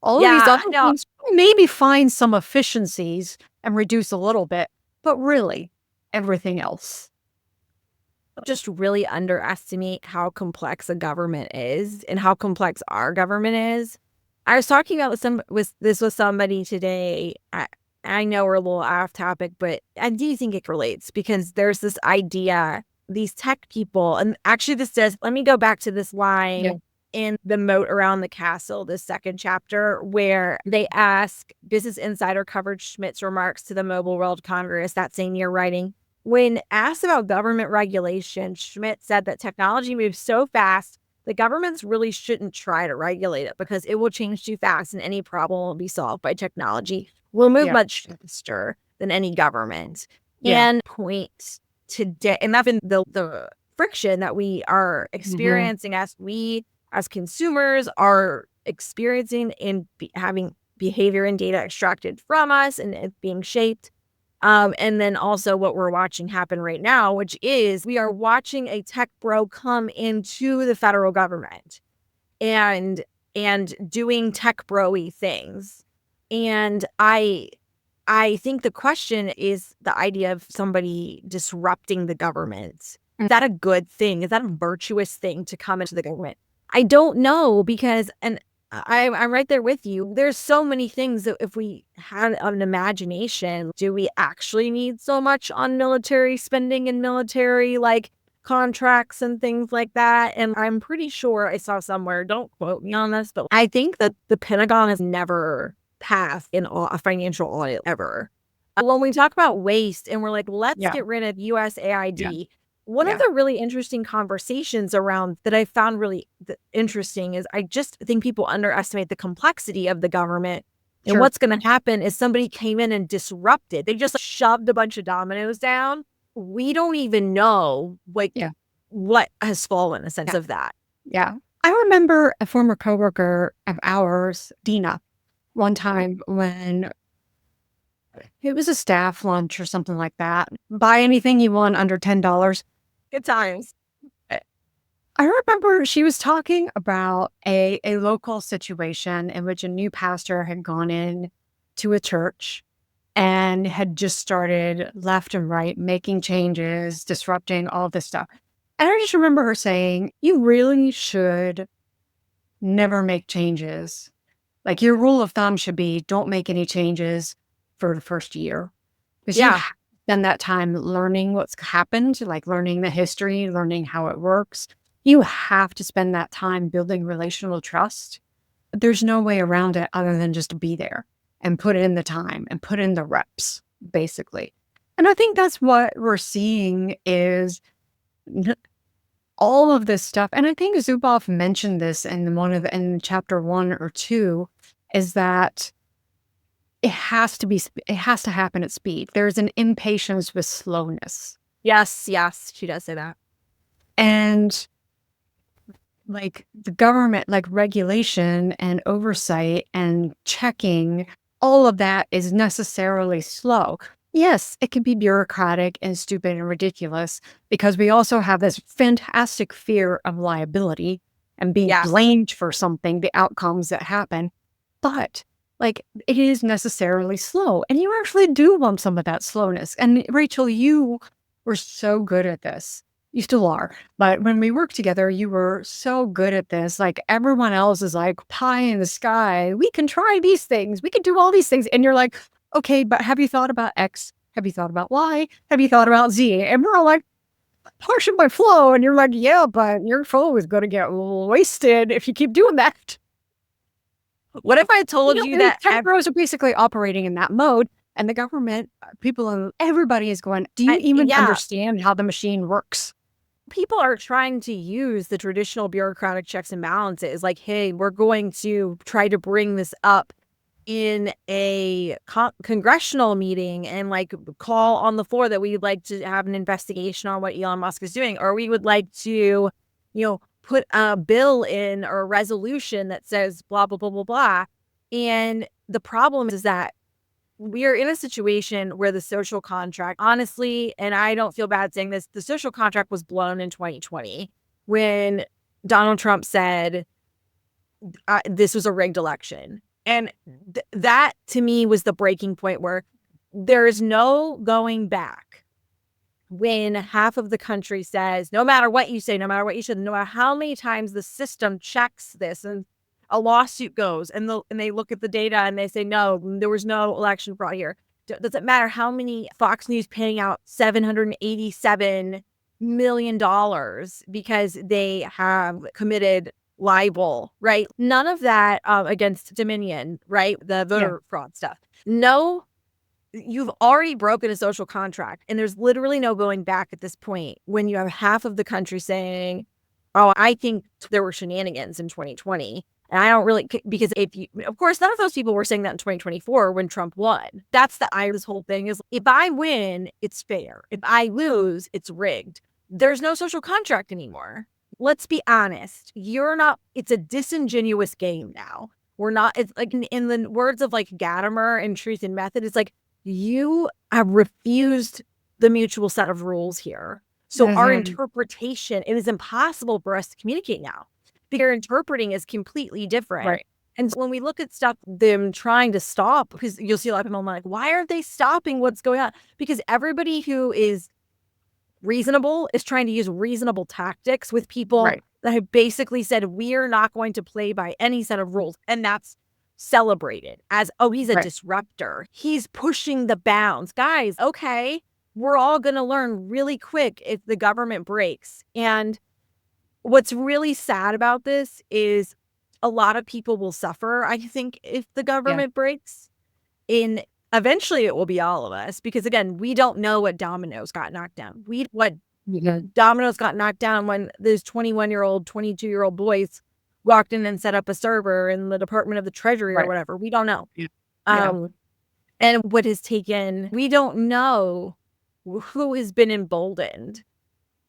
All of Yeah, these other no. things, maybe find some efficiencies and reduce a little bit, but really everything else. Just really underestimate how complex a government is and how complex our government is. I was talking about with somebody today. I know we're a little off topic, but I do think it relates because there's this idea, these tech people, and actually let me go back to this line in The Moat Around the Castle, the second chapter, where they ask, Business Insider covered Schmidt's remarks to the Mobile World Congress that same year, writing, when asked about government regulation, Schmidt said that technology moves so fast that governments really shouldn't try to regulate it because it will change too fast and any problem will be solved by technology. We'll move much faster than any government. And point today, and that's been the friction that we are experiencing as consumers are experiencing in having behavior and data extracted from us and it being shaped. And then also what we're watching happen right now, which is we are watching a tech bro come into the federal government and doing tech bro-y things. And I think the question is the idea of somebody disrupting the government. Is that a good thing? Is that a virtuous thing to come into the government? I don't know because, and I'm right there with you. There's so many things that if we had an imagination, do we actually need so much on military spending and military like contracts and things like that? And I'm pretty sure I saw somewhere, don't quote me on this, but I think that the Pentagon has never passed in a financial audit ever. When we talk about waste and we're like, let's get rid of USAID. One of the really interesting conversations around that I found really interesting is I just think people underestimate the complexity of the government. And what's going to happen is somebody came in and disrupted. They just shoved a bunch of dominoes down. We don't even know what has fallen in a sense of that. Yeah. I remember a former coworker of ours, Dina, one time when it was a staff lunch or something like that. Buy anything you want under $10. Good times. I remember she was talking about a local situation in which a new pastor had gone in to a church and had just started left and right making changes, disrupting all this stuff. And I just remember her saying, you really should never make changes. Like your rule of thumb should be don't make any changes for the first year. Because spend that time learning what's happened, like learning the history, learning how it works. You have to spend that time building relational trust. There's no way around it other than just to be there and put in the time and put in the reps, basically. And I think that's what we're seeing is all of this stuff. And I think Zuboff mentioned this in chapter 1 or 2, is that it has to happen at speed. There's an impatience with slowness. Yes, she does say that. And like the government, like regulation and oversight and checking, all of that is necessarily slow. Yes, it can be bureaucratic and stupid and ridiculous because we also have this fantastic fear of liability and being blamed for something, the outcomes that happen. But like it is necessarily slow, and you actually do want some of that slowness. And Rachel, you were so good at this. You still are. But when we worked together, you were so good at this. Like everyone else is like pie in the sky. We can try these things. We can do all these things. And you're like, okay, but have you thought about X? Have you thought about Y? Have you thought about Z? And we're all like, partial my flow. And you're like, yeah, but your flow is going to get wasted if you keep doing that. What if I told you that tech bros are basically operating in that mode, and the government, everybody is going, do you even understand how the machine works? People are trying to use the traditional bureaucratic checks and balances. Like, hey, we're going to try to bring this up in a congressional meeting and like call on the floor that we'd like to have an investigation on what Elon Musk is doing, or we would like to, put a bill in or a resolution that says blah, blah, blah, blah, blah. And the problem is that we are in a situation where the social contract, honestly, and I don't feel bad saying this, the social contract was blown in 2020 when Donald Trump said this was a rigged election. And that to me was the breaking point where there is no going back. When half of the country says, no matter what you say, no matter what you should, no matter how many times the system checks this and a lawsuit goes and they look at the data and they say, no, there was no election fraud here. Does it matter how many Fox News paying out $787 million because they have committed libel, right? None of that against Dominion, right? The voter fraud stuff. No. You've already broken a social contract, and there's literally no going back at this point when you have half of the country saying, oh, I think there were shenanigans in 2020. And I don't really, because of course, none of those people were saying that in 2024 when Trump won. That's this whole thing is if I win, it's fair. If I lose, it's rigged. There's no social contract anymore. Let's be honest. It's a disingenuous game now. It's like in the words of like Gadamer and Truth and Method, it's like, you have refused the mutual set of rules here. So our interpretation, it is impossible for us to communicate now. Because interpreting is completely different. Right. And when we look at stuff, them trying to stop, because you'll see a lot of people like, why aren't they stopping what's going on? Because everybody who is reasonable is trying to use reasonable tactics with people that have basically said, we are not going to play by any set of rules. And that's celebrated as, oh, he's a disruptor. He's pushing the bounds. Guys, okay, we're all going to learn really quick if the government breaks. And what's really sad about this is a lot of people will suffer, I think, if the government breaks. Eventually it will be all of us, because again, we don't know what dominoes got knocked down. Dominoes got knocked down when those 21-year-old, 22-year-old boys walked in and set up a server in the Department of the Treasury or whatever. We don't know. And what has taken, we don't know who has been emboldened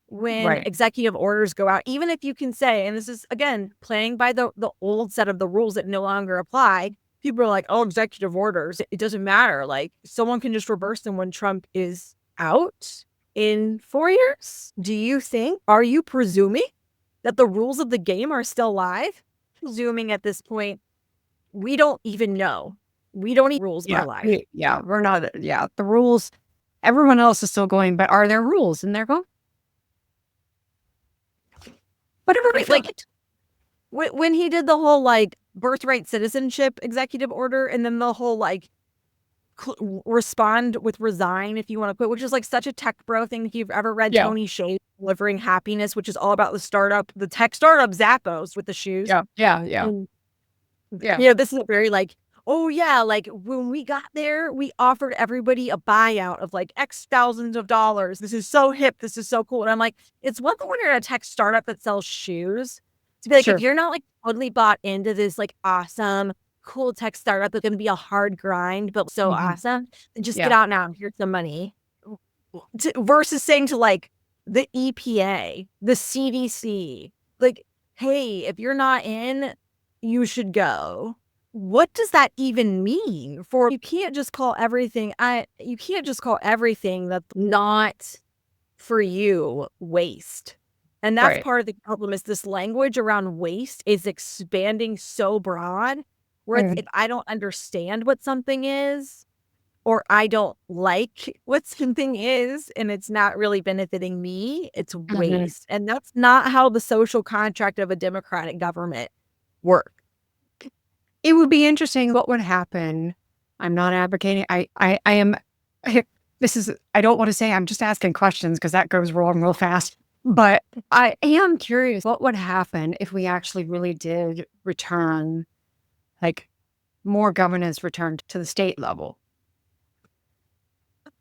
when executive orders go out. Even if you can say, and this is, again, playing by the old set of the rules that no longer apply, people are like, oh, executive orders, it doesn't matter. Like, someone can just reverse them when Trump is out in 4 years. Are you presuming that the rules of the game are still live? Presuming at this point, we don't even know. We don't even rules are live. We're not. The rules, everyone else is still going, but are there rules? And they're going, whatever. When he did the whole like birthright citizenship executive order, and then the whole like respond with resign if you want to quit, which is like such a tech bro thing. If you've ever read Tony Hsieh, Delivering Happiness, which is all about the tech startup Zappos with the shoes. And, this is a very like, oh yeah, like when we got there, we offered everybody a buyout of like X thousands of dollars. This is so hip. This is so cool. And I'm like, it's one thing when you're a tech startup that sells shoes to be like, if you're not like totally bought into this like awesome, cool tech startup that's going to be a hard grind, but so awesome, then just get out now. Here's some money. Versus saying to like the EPA, the CDC, like, hey, if you're not in, you should go. What does that even mean? You can't just call everything that's not for you waste. And that's part of the problem is this language around waste is expanding so broad where if I don't understand what something is, or I don't like what something is, and it's not really benefiting me, it's waste. And that's not how the social contract of a democratic government works. It would be interesting what would happen. I'm not advocating. I am. I don't want to say I'm just asking questions because that goes wrong real fast. But I am curious what would happen if we actually really did return, like more governance returned to the state level.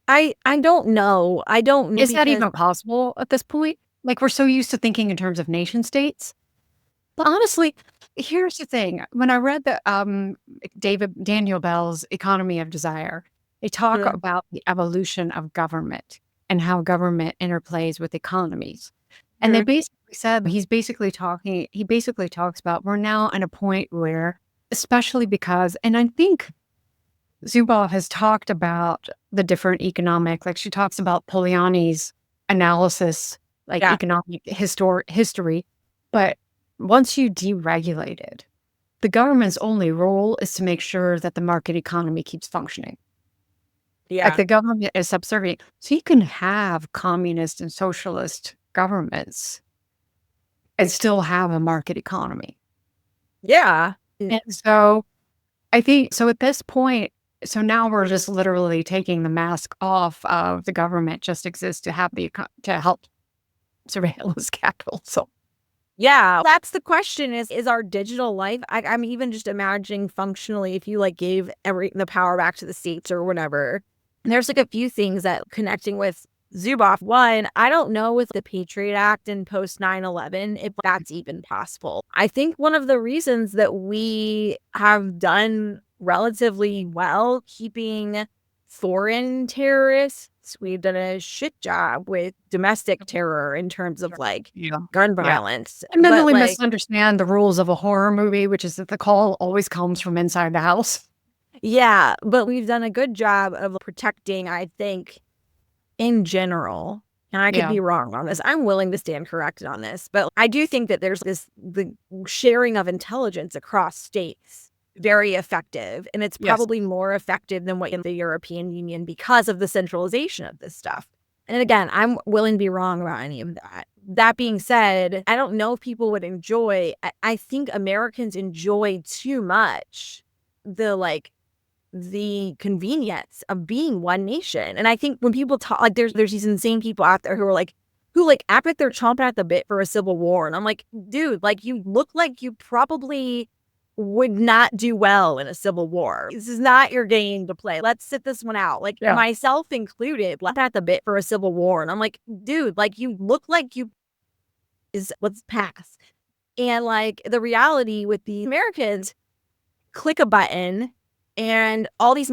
I don't know. I don't know. Is that even possible at this point? Like we're so used to thinking in terms of nation states. But honestly, here's the thing. When I read the Daniel Bell's Economy of Desire, they talk about the evolution of government and how government interplays with economies. And they basically said he basically talks about we're now at a point where, especially because, and I think Zuboff has talked about the different economic, like she talks about Polanyi's analysis, like economic history, but once you deregulate it, the government's only role is to make sure that the market economy keeps functioning. Like the government is subservient. So you can have communist and socialist governments and still have a market economy. Yeah. And so I think, so at this point, so now we're just literally taking the mask off of the government just exists to have to help surveillance capital. So yeah, that's the question is our digital life. I'm even just imagining functionally if you like gave the power back to the states or whatever. And there's like a few things that connecting with Zuboff. One, I don't know with the Patriot Act and post 9/11 if that's even possible. I think one of the reasons that we have done relatively well keeping foreign terrorists, we've done a shit job with domestic terror in terms of like gun violence. And then really misunderstand the rules of a horror movie, which is that the call always comes from inside the house. Yeah, but we've done a good job of protecting, I think, in general. And I could be wrong on this. I'm willing to stand corrected on this. But I do think that there's the sharing of intelligence across states very effective. And it's probably more effective than what in the European Union because of the centralization of this stuff. And again, I'm willing to be wrong about any of that. That being said, I don't know if people would enjoy, I think Americans enjoy too much the convenience of being one nation. And I think when people talk, like there's these insane people out there who act like they're chomping at the bit for a civil war. And I'm like, dude, like you look like you probably would not do well in a civil war. This is not your game to play. Let's sit this one out. Like myself included, left at the bit for a civil war. And I'm like, dude, like you look like let's pass. And like the reality with the Americans, click a button and all these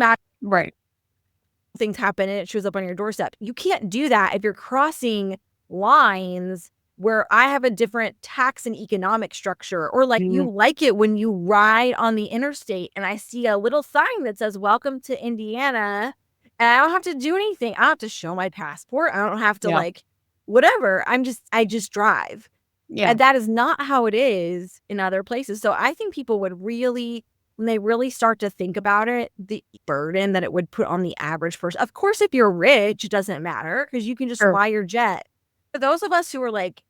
things happen and it shows up on your doorstep. You can't do that if you're crossing lines where I have a different tax and economic structure, or like you like it when you ride on the interstate and I see a little sign that says, welcome to Indiana. And I don't have to do anything. I don't have to show my passport. I don't have to like, whatever. I just drive. Yeah. And that is not how it is in other places. So I think people would really, when they really start to think about it, the burden that it would put on the average person. Of course, if you're rich, it doesn't matter because you can just fly your jet. For those of us who are like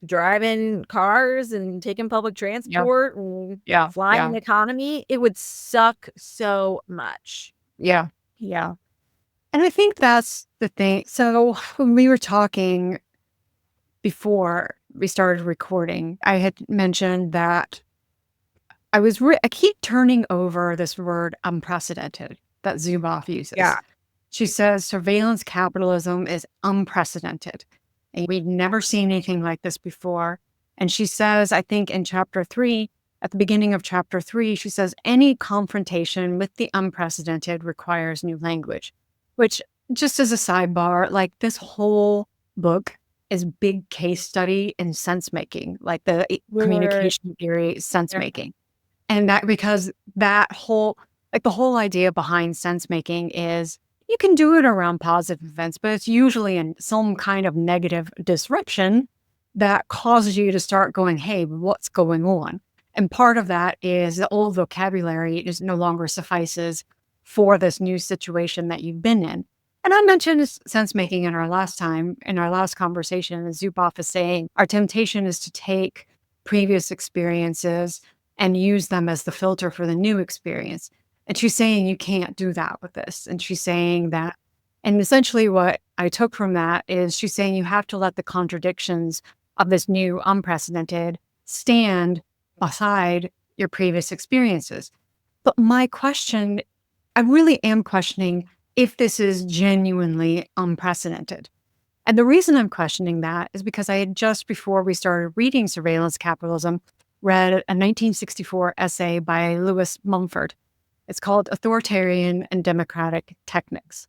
driving cars and taking public transport and flying economy, it would suck so much. Yeah. Yeah. And I think that's the thing. So when we were talking before we started recording, I had mentioned that I keep turning over this word unprecedented that Zuboff uses. Yeah. She says surveillance capitalism is unprecedented. And we'd never seen anything like this before. And she says, I think in chapter 3, at the beginning of chapter 3, she says, any confrontation with the unprecedented requires new language, which, just as a sidebar, like this whole book is big case study in sense making, like the We're communication theory sense yeah. making. And that because that whole, like the whole idea behind sense making is you can do it around positive events, but it's usually in some kind of negative disruption that causes you to start going, hey, what's going on? And part of that is the old vocabulary is no longer suffices for this new situation that you've been in. And I mentioned sense making in our last conversation, and Zuboff is saying our temptation is to take previous experiences and use them as the filter for the new experience. And she's saying you can't do that with this. And she's saying that, and essentially what I took from that is she's saying you have to let the contradictions of this new unprecedented stand beside your previous experiences. But my question, I really am questioning if this is genuinely unprecedented. And the reason I'm questioning that is because I had just before we started reading Surveillance Capitalism, read a 1964 essay by Lewis Mumford. It's called Authoritarian and Democratic Techniques.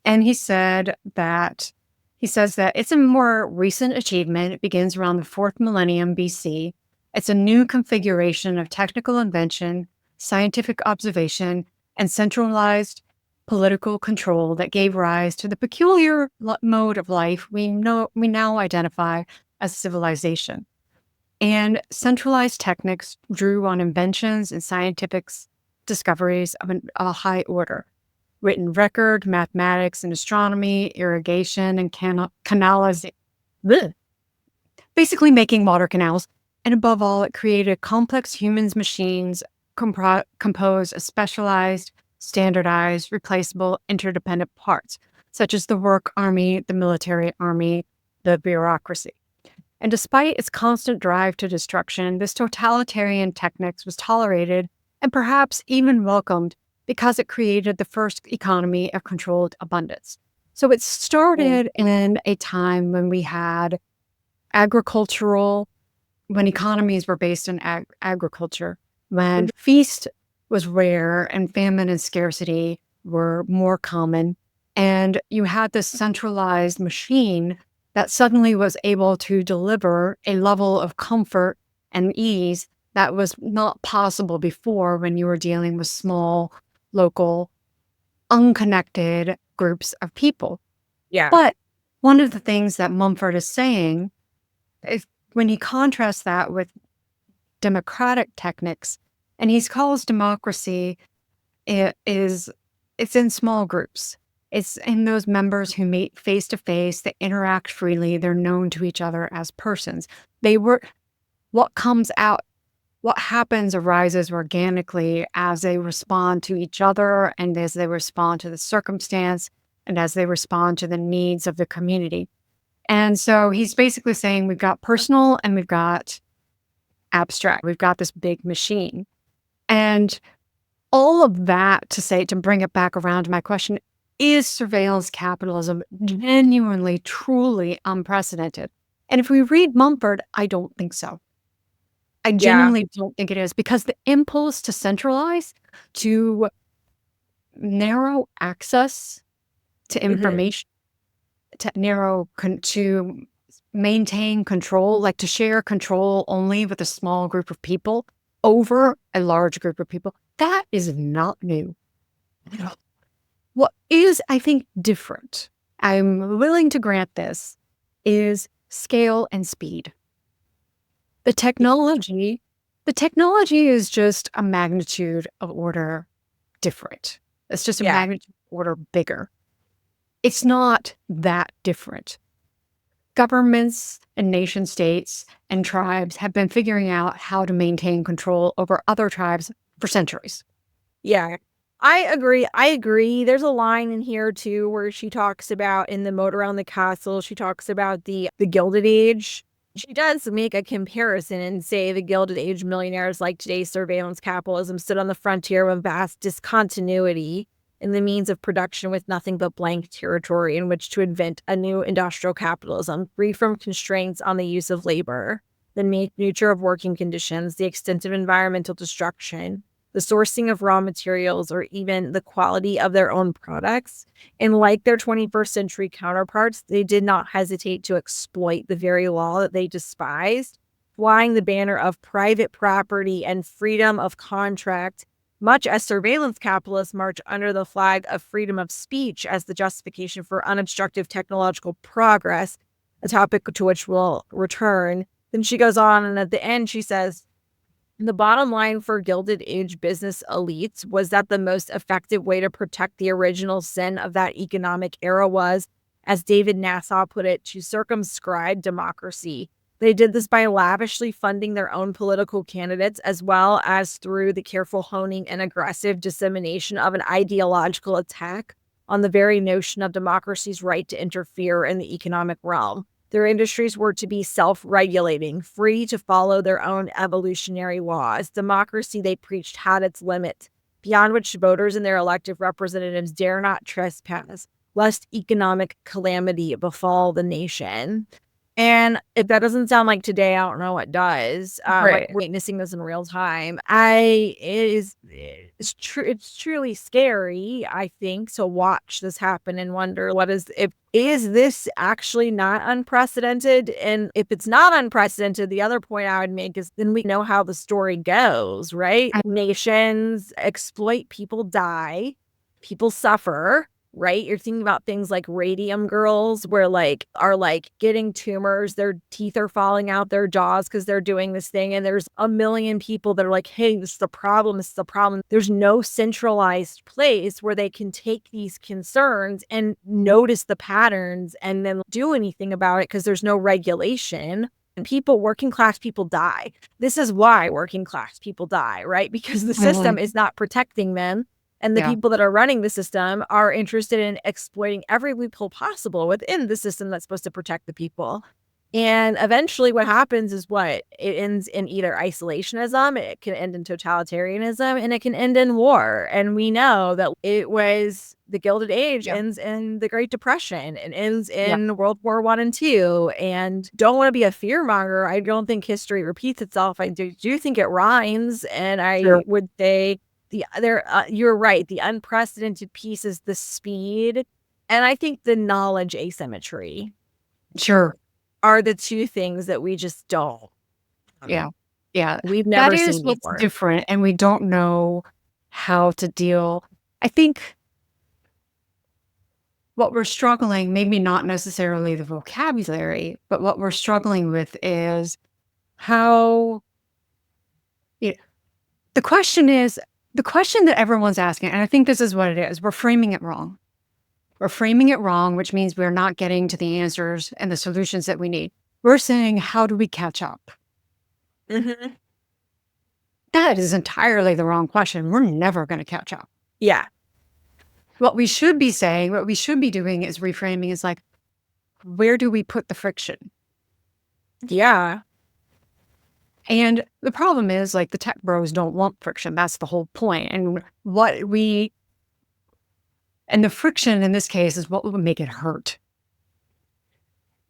And he says that it's a more recent achievement. It begins around the fourth millennium BC. It's a new configuration of technical invention, scientific observation, and centralized political control that gave rise to the peculiar mode of life we now identify as civilization. And centralized techniques drew on inventions and scientific discoveries of a high order: written record, mathematics and astronomy, irrigation and canalization, basically making water canals. And above all, it created complex humans, machines composed of specialized, standardized, replaceable, interdependent parts, such as the work army, the military army, the bureaucracy. And despite its constant drive to destruction, this totalitarian techniques was tolerated and perhaps even welcomed because it created the first economy of controlled abundance. So it started in a time when we had when economies were based on agriculture, when feast was rare and famine and scarcity were more common. And you had this centralized machine that suddenly was able to deliver a level of comfort and ease that was not possible before when you were dealing with small, local, unconnected groups of people. Yeah. But one of the things that Mumford is saying is when he contrasts that with democratic techniques, and he calls democracy, it's in small groups. It's in those members who meet face to face, that interact freely, they're known to each other as persons. What comes out, what happens arises organically as they respond to each other and as they respond to the circumstance and as they respond to the needs of the community. And so he's basically saying we've got personal and we've got abstract. We've got this big machine. And all of that to bring it back around to my question, is surveillance capitalism genuinely, truly unprecedented? And if we read Mumford, I don't think so. I genuinely don't think it is, because the impulse to centralize, to narrow access to information, to maintain control, like to share control only with a small group of people over a large group of people, that is not new. What is, I think, different, I'm willing to grant this, is scale and speed. The technology is just a magnitude of order different. It's just a magnitude of order bigger. It's not that different. Governments and nation states and tribes have been figuring out how to maintain control over other tribes for centuries. Yeah. I agree. There's a line in here too where she talks about in the Moat Around the Castle, she talks about the Gilded Age. She does make a comparison and say the Gilded Age millionaires like today's surveillance capitalism stood on the frontier of vast discontinuity in the means of production with nothing but blank territory in which to invent a new industrial capitalism free from constraints on the use of labor, the nature of working conditions, the extent of environmental destruction, the sourcing of raw materials, or even the quality of their own products. And like their 21st century counterparts, they did not hesitate to exploit the very law that they despised, flying the banner of private property and freedom of contract, much as surveillance capitalists march under the flag of freedom of speech as the justification for unobstructive technological progress, a topic to which we'll return. Then she goes on, and at the end she says, the bottom line for Gilded Age business elites was that the most effective way to protect the original sin of that economic era was, as David Nassau put it, to circumscribe democracy. They did this by lavishly funding their own political candidates, as well as through the careful honing and aggressive dissemination of an ideological attack on the very notion of democracy's right to interfere in the economic realm. Their industries were to be self-regulating, free to follow their own evolutionary laws. Democracy, they preached, had its limits, beyond which voters and their elected representatives dare not trespass, lest economic calamity befall the nation. And if that doesn't sound like today, I don't know what does. Like we're witnessing this in real time. It's truly scary, I think, to watch this happen and wonder is this actually not unprecedented? And if it's not unprecedented, the other point I would make is then we know how the story goes, right? Nations exploit, people die, people suffer. Right? You're thinking about things like radium girls where are getting tumors, their teeth are falling out their jaws because they're doing this thing. And there's a million people that are like, hey, this is the problem. This is the problem. There's no centralized place where they can take these concerns and notice the patterns and then do anything about it because there's no regulation. And working class people die. This is why working class people die, right? Because the system is not protecting them. And the people that are running the system are interested in exploiting every loophole possible within the system that's supposed to protect the people. And eventually what happens is it ends in either isolationism, it can end in totalitarianism, and it can end in war. And we know that it was the Gilded Age ends in the Great Depression and ends in World War I and II. And don't want to be a fearmonger. I don't think history repeats itself. I do think it rhymes. And I would say you're right. The unprecedented piece is the speed, and I think the knowledge asymmetry. Are the two things that we just don't. Yeah. We've never that seen is what's before. different, and we don't know how to deal. I think what we're struggling, maybe not necessarily the vocabulary, but what we're struggling with is how. The question that everyone's asking, and I think this is what it is, we're framing it wrong. We're framing it wrong, which means we're not getting to the answers and the solutions that we need. We're saying, how do we catch up? Mm-hmm. That is entirely the wrong question. We're never going to catch up. Yeah. What we should be saying, what we should be doing is reframing is like, where do we put the friction? Yeah. And the problem is, like, the tech bros don't want friction. That's the whole point. And the friction in this case is what would make it hurt.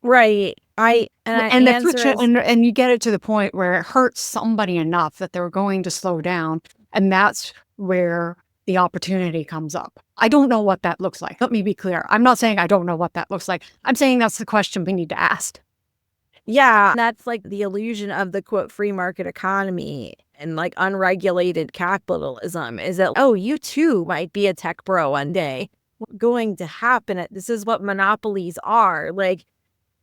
Right. And the friction, and you get it to the point where it hurts somebody enough that they're going to slow down. And that's where the opportunity comes up. I don't know what that looks like. Let me be clear. I'm not saying I don't know what that looks like. I'm saying that's the question we need to ask. Yeah, that's like the illusion of the quote free market economy and like unregulated capitalism is that, oh, you too might be a tech bro one day. What's going to happen? This is what monopolies are. Like,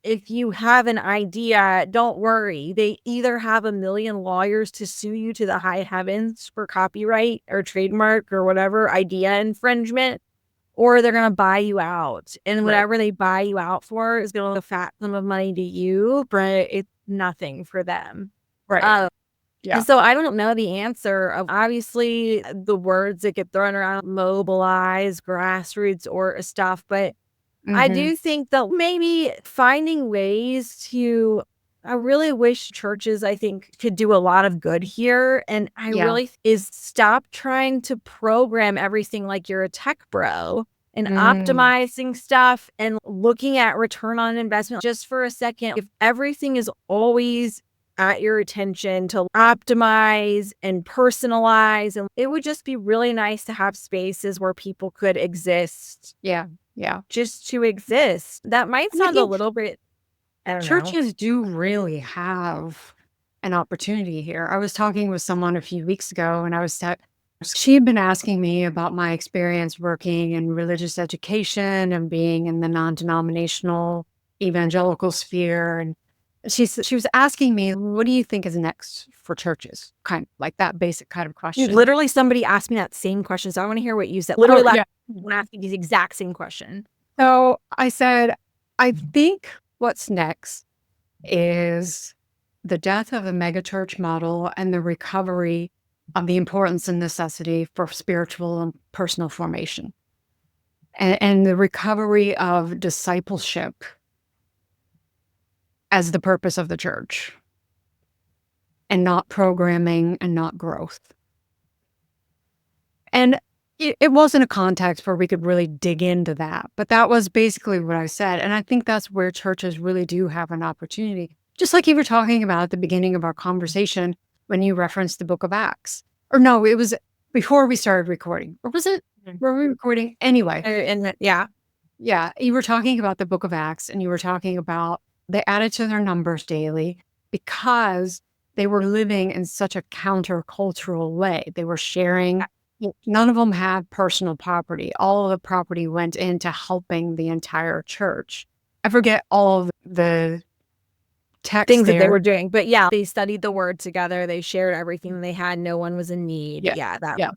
if you have an idea, don't worry. They either have a million lawyers to sue you to the high heavens for copyright or trademark or whatever idea infringement, or they're going to buy you out. And whatever they buy you out for is going to a fat sum of money to you, but it's nothing for them. Right. Yeah. And so I don't know the answer of obviously the words that get thrown around, mobilize, grassroots or stuff, but I Mhm. do think that maybe finding ways to I really wish churches, I think, could do a lot of good here. And I Yeah. really is stop trying to program everything like you're a tech bro and Mm. optimizing stuff and looking at return on investment just for a second. If everything is always at your attention to optimize and personalize, and it would just be really nice to have spaces where people could exist Yeah. Yeah. just to exist. That might And I sound a think little bit, I don't know. churches do really have an opportunity here. I was talking with someone a few weeks ago, and she had been asking me about my experience working in religious education and being in the non-denominational evangelical sphere. And she was asking me, what do you think is next for churches? Kind of like that basic kind of Dude, question. literally somebody asked me that same question, so I want to hear what you said. Oh, Literally last yeah. when asking the exact same question. So I said, I think what's next is the death of the megachurch model and the recovery of the importance and necessity for spiritual and personal formation, and the recovery of discipleship as the purpose of the church, and not programming and not growth. And it wasn't a context where we could really dig into that, but that was basically what I said. And I think that's where churches really do have an opportunity. Just like you were talking about at the beginning of our conversation when you referenced the book of Acts. Or no, it was before we started recording. Or was it? Were we recording? Anyway, Yeah. yeah, you were talking about the book of Acts, and you were talking about they added to their numbers daily because they were living in such a countercultural way. They were sharing. None of them had personal property. All of the property went into helping the entire church. I forget all of the text Things that they there. were doing. But yeah, they studied the word together. They shared everything they had. No one was in need. Yeah, Yeah, that yeah.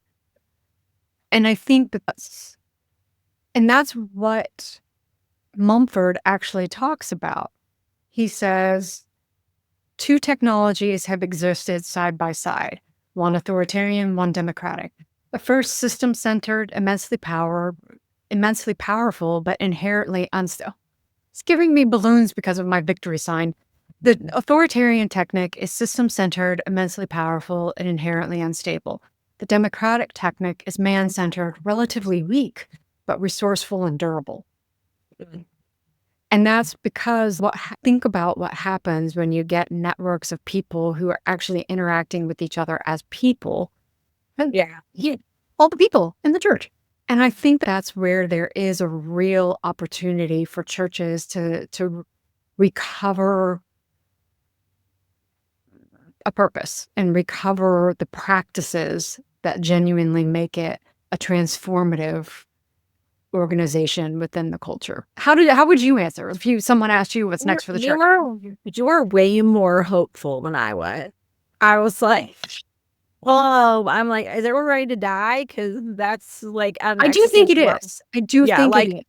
And I think that's what Mumford actually talks about. He says, two technologies have existed side by side, one authoritarian, one democratic. The first system-centered, immensely powerful, but inherently unstable. It's giving me balloons because of my victory sign. The authoritarian technique is system-centered, immensely powerful, and inherently unstable. The democratic technique is man-centered, relatively weak, but resourceful and durable. And that's because think about what happens when you get networks of people who are actually interacting with each other as people. Yeah. All the people in the church. And I think that's where there is a real opportunity for churches to recover a purpose and recover the practices that genuinely make it a transformative organization within the culture. How would you answer if someone asked you what's next for the church? You were way more hopeful than I was. I was like, oh, I'm like, is everyone ready to die? Because that's like an I do think it existential level. is. I do Yeah, think like, it is.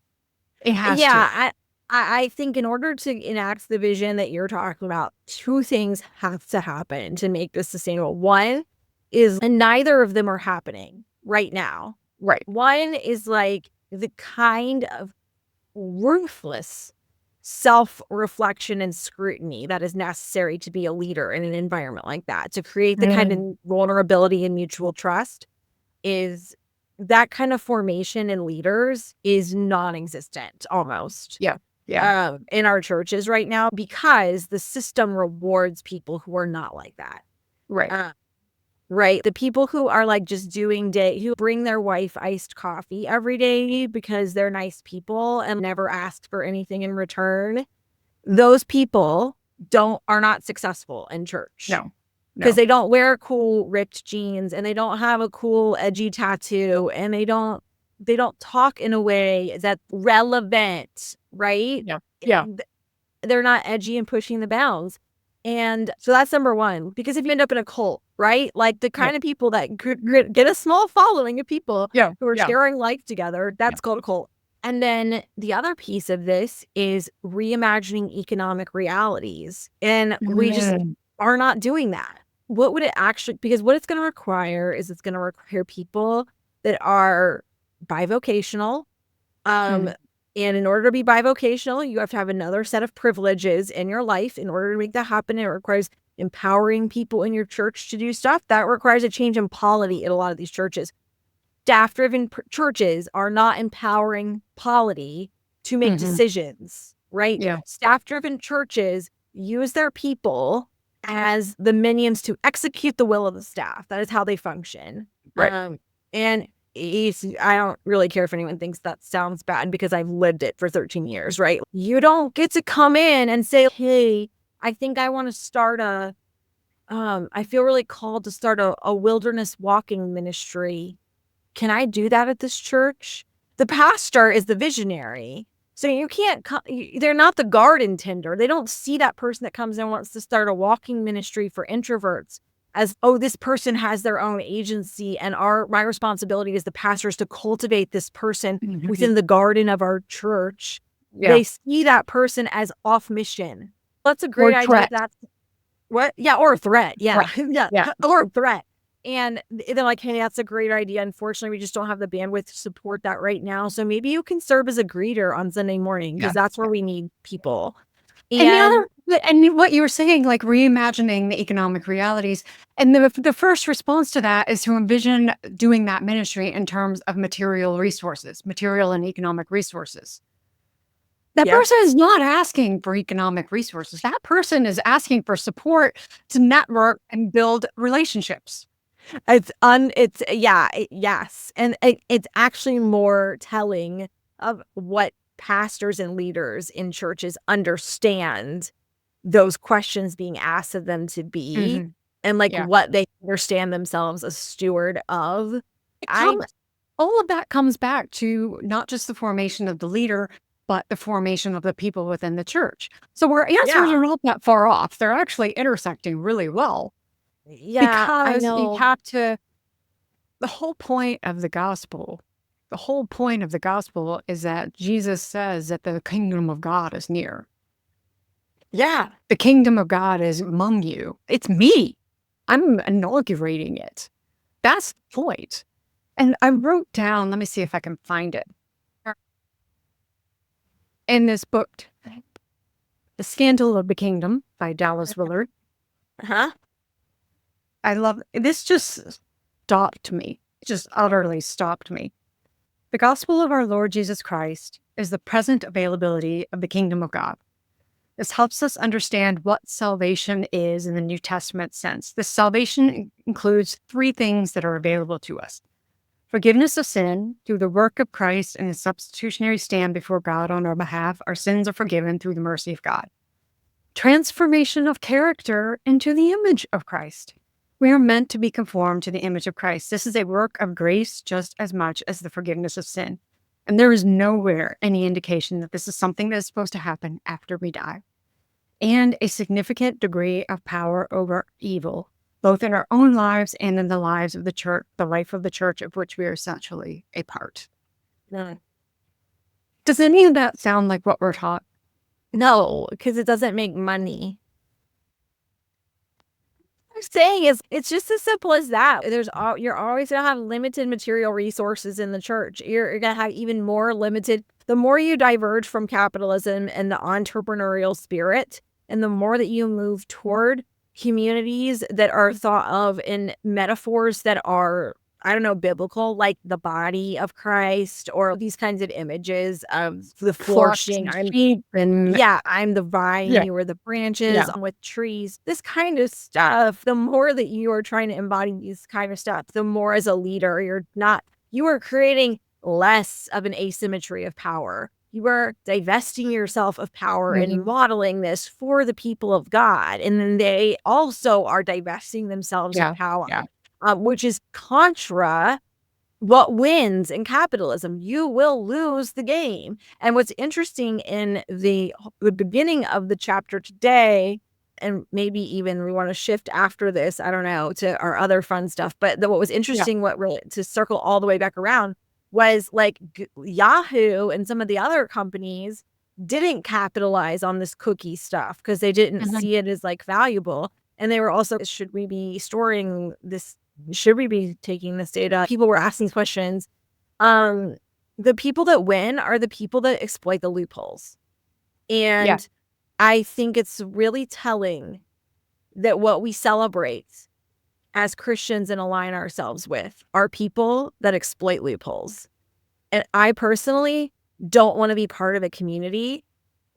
It has to. yeah, I think in order to enact the vision that you're talking about, two things have to happen to make this sustainable. One is, and neither of them are happening right now. Right. One is like the kind of ruthless self-reflection and scrutiny that is necessary to be a leader in an environment like that, to create the kind of vulnerability and mutual trust, is that kind of formation in leaders is non-existent almost. Yeah. Yeah. In our churches right now, because the system rewards people who are not like that. Right. Right. The people who are like just who bring their wife iced coffee every day because they're nice people and never ask for anything in return. Those people are not successful in church. No. Because they don't wear cool ripped jeans and they don't have a cool edgy tattoo and they don't talk in a way that's relevant, right? Yeah. Yeah. They're not edgy and pushing the bounds. And so that's number one, because if you end up in a cult, right? Like the kind of people that get a small following of people who are sharing life together, that's called a cult. And then the other piece of this is reimagining economic realities. And we just are not doing that. what would it actually, because what it's going to require is it's going to require people that are bivocational. And in order to be bivocational, you have to have another set of privileges in your life. In order to make that happen, it requires empowering people in your church to do stuff. That requires a change in polity in a lot of these churches. Staff-driven churches are not empowering polity to make decisions, right? Yeah. Staff-driven churches use their people as the minions to execute the will of the staff. That is how they function. Right. And I don't really care if anyone thinks that sounds bad because I've lived it for 13 years, right? You don't get to come in and say, hey, I think I want to start I feel really called to start a wilderness walking ministry. Can I do that at this church? The pastor is the visionary. So you can't, they're not the garden tender. They don't see that person that comes in and wants to start a walking ministry for introverts as, oh, this person has their own agency and my responsibility as the pastor is to cultivate this person within the garden of our church. Yeah. They see that person as off mission. That's a great idea. That's what? Yeah. Or a threat. Yeah. Right. Yeah. Or a threat. And they're like, hey, that's a great idea. Unfortunately, we just don't have the bandwidth to support that right now. So maybe you can serve as a greeter on Sunday morning because that's where we need people. And what you were saying, like reimagining the economic realities. And the first response to that is to envision doing that ministry in terms of material resources, material and economic resources. That person is not asking for economic resources. That person is asking for support to network and build relationships. Yes. And it's actually more telling of what pastors and leaders in churches understand those questions being asked of them to be and what they understand themselves a steward of. All of that comes back to not just the formation of the leader, but the formation of the people within the church. So our answers are not that far off. They're actually intersecting really well. Yeah, because I know. you have to, the whole point of the gospel is that Jesus says that the kingdom of God is near. Yeah. The kingdom of God is among you. It's me. I'm inaugurating it. That's the point. And I wrote down, let me see if I can find it. In this book, The Scandal of the Kingdom by Dallas Willard. I love this. Just stopped me. It just utterly stopped me. The gospel of our Lord Jesus Christ is the present availability of the kingdom of God. This helps us understand what salvation is in the New Testament sense. This salvation includes three things that are available to us: forgiveness of sin through the work of Christ and his substitutionary stand before God on our behalf. Our sins are forgiven through the mercy of God. Transformation of character into the image of Christ. We are meant to be conformed to the image of Christ. This is a work of grace just as much as the forgiveness of sin. And there is nowhere any indication that this is something that is supposed to happen after we die. And a significant degree of power over evil, both in our own lives and in the lives of the church, the life of the church of which we are essentially a part. Does any of that sound like what we're taught? No, because it doesn't make money. I'm saying is it's just as simple as that. You're always gonna have limited material resources in the church. You're gonna have even more limited. The more you diverge from capitalism and the entrepreneurial spirit, and the more that you move toward communities that are thought of in metaphors that are, I don't know, biblical, like the body of Christ or these kinds of images of the flourishing. I'm the vine, you are the branches with trees. This kind of stuff, the more that you are trying to embody these kind of stuff, the more as a leader, you are creating less of an asymmetry of power. You are divesting yourself of power and modeling this for the people of God. And then they also are divesting themselves of power. Which is contra what wins in capitalism. You will lose the game. And what's interesting in the beginning of the chapter today, and maybe even we want to shift after this, I don't know, to our other fun stuff. But what was interesting, what really to circle all the way back around, was like Yahoo and some of the other companies didn't capitalize on this cookie stuff because they didn't see it as like valuable. And they were also, should we be storing this? Should we be taking this data? People were asking questions. The people that win are the people that exploit the loopholes. And I think it's really telling that what we celebrate as Christians and align ourselves with are people that exploit loopholes. And I personally don't want to be part of a community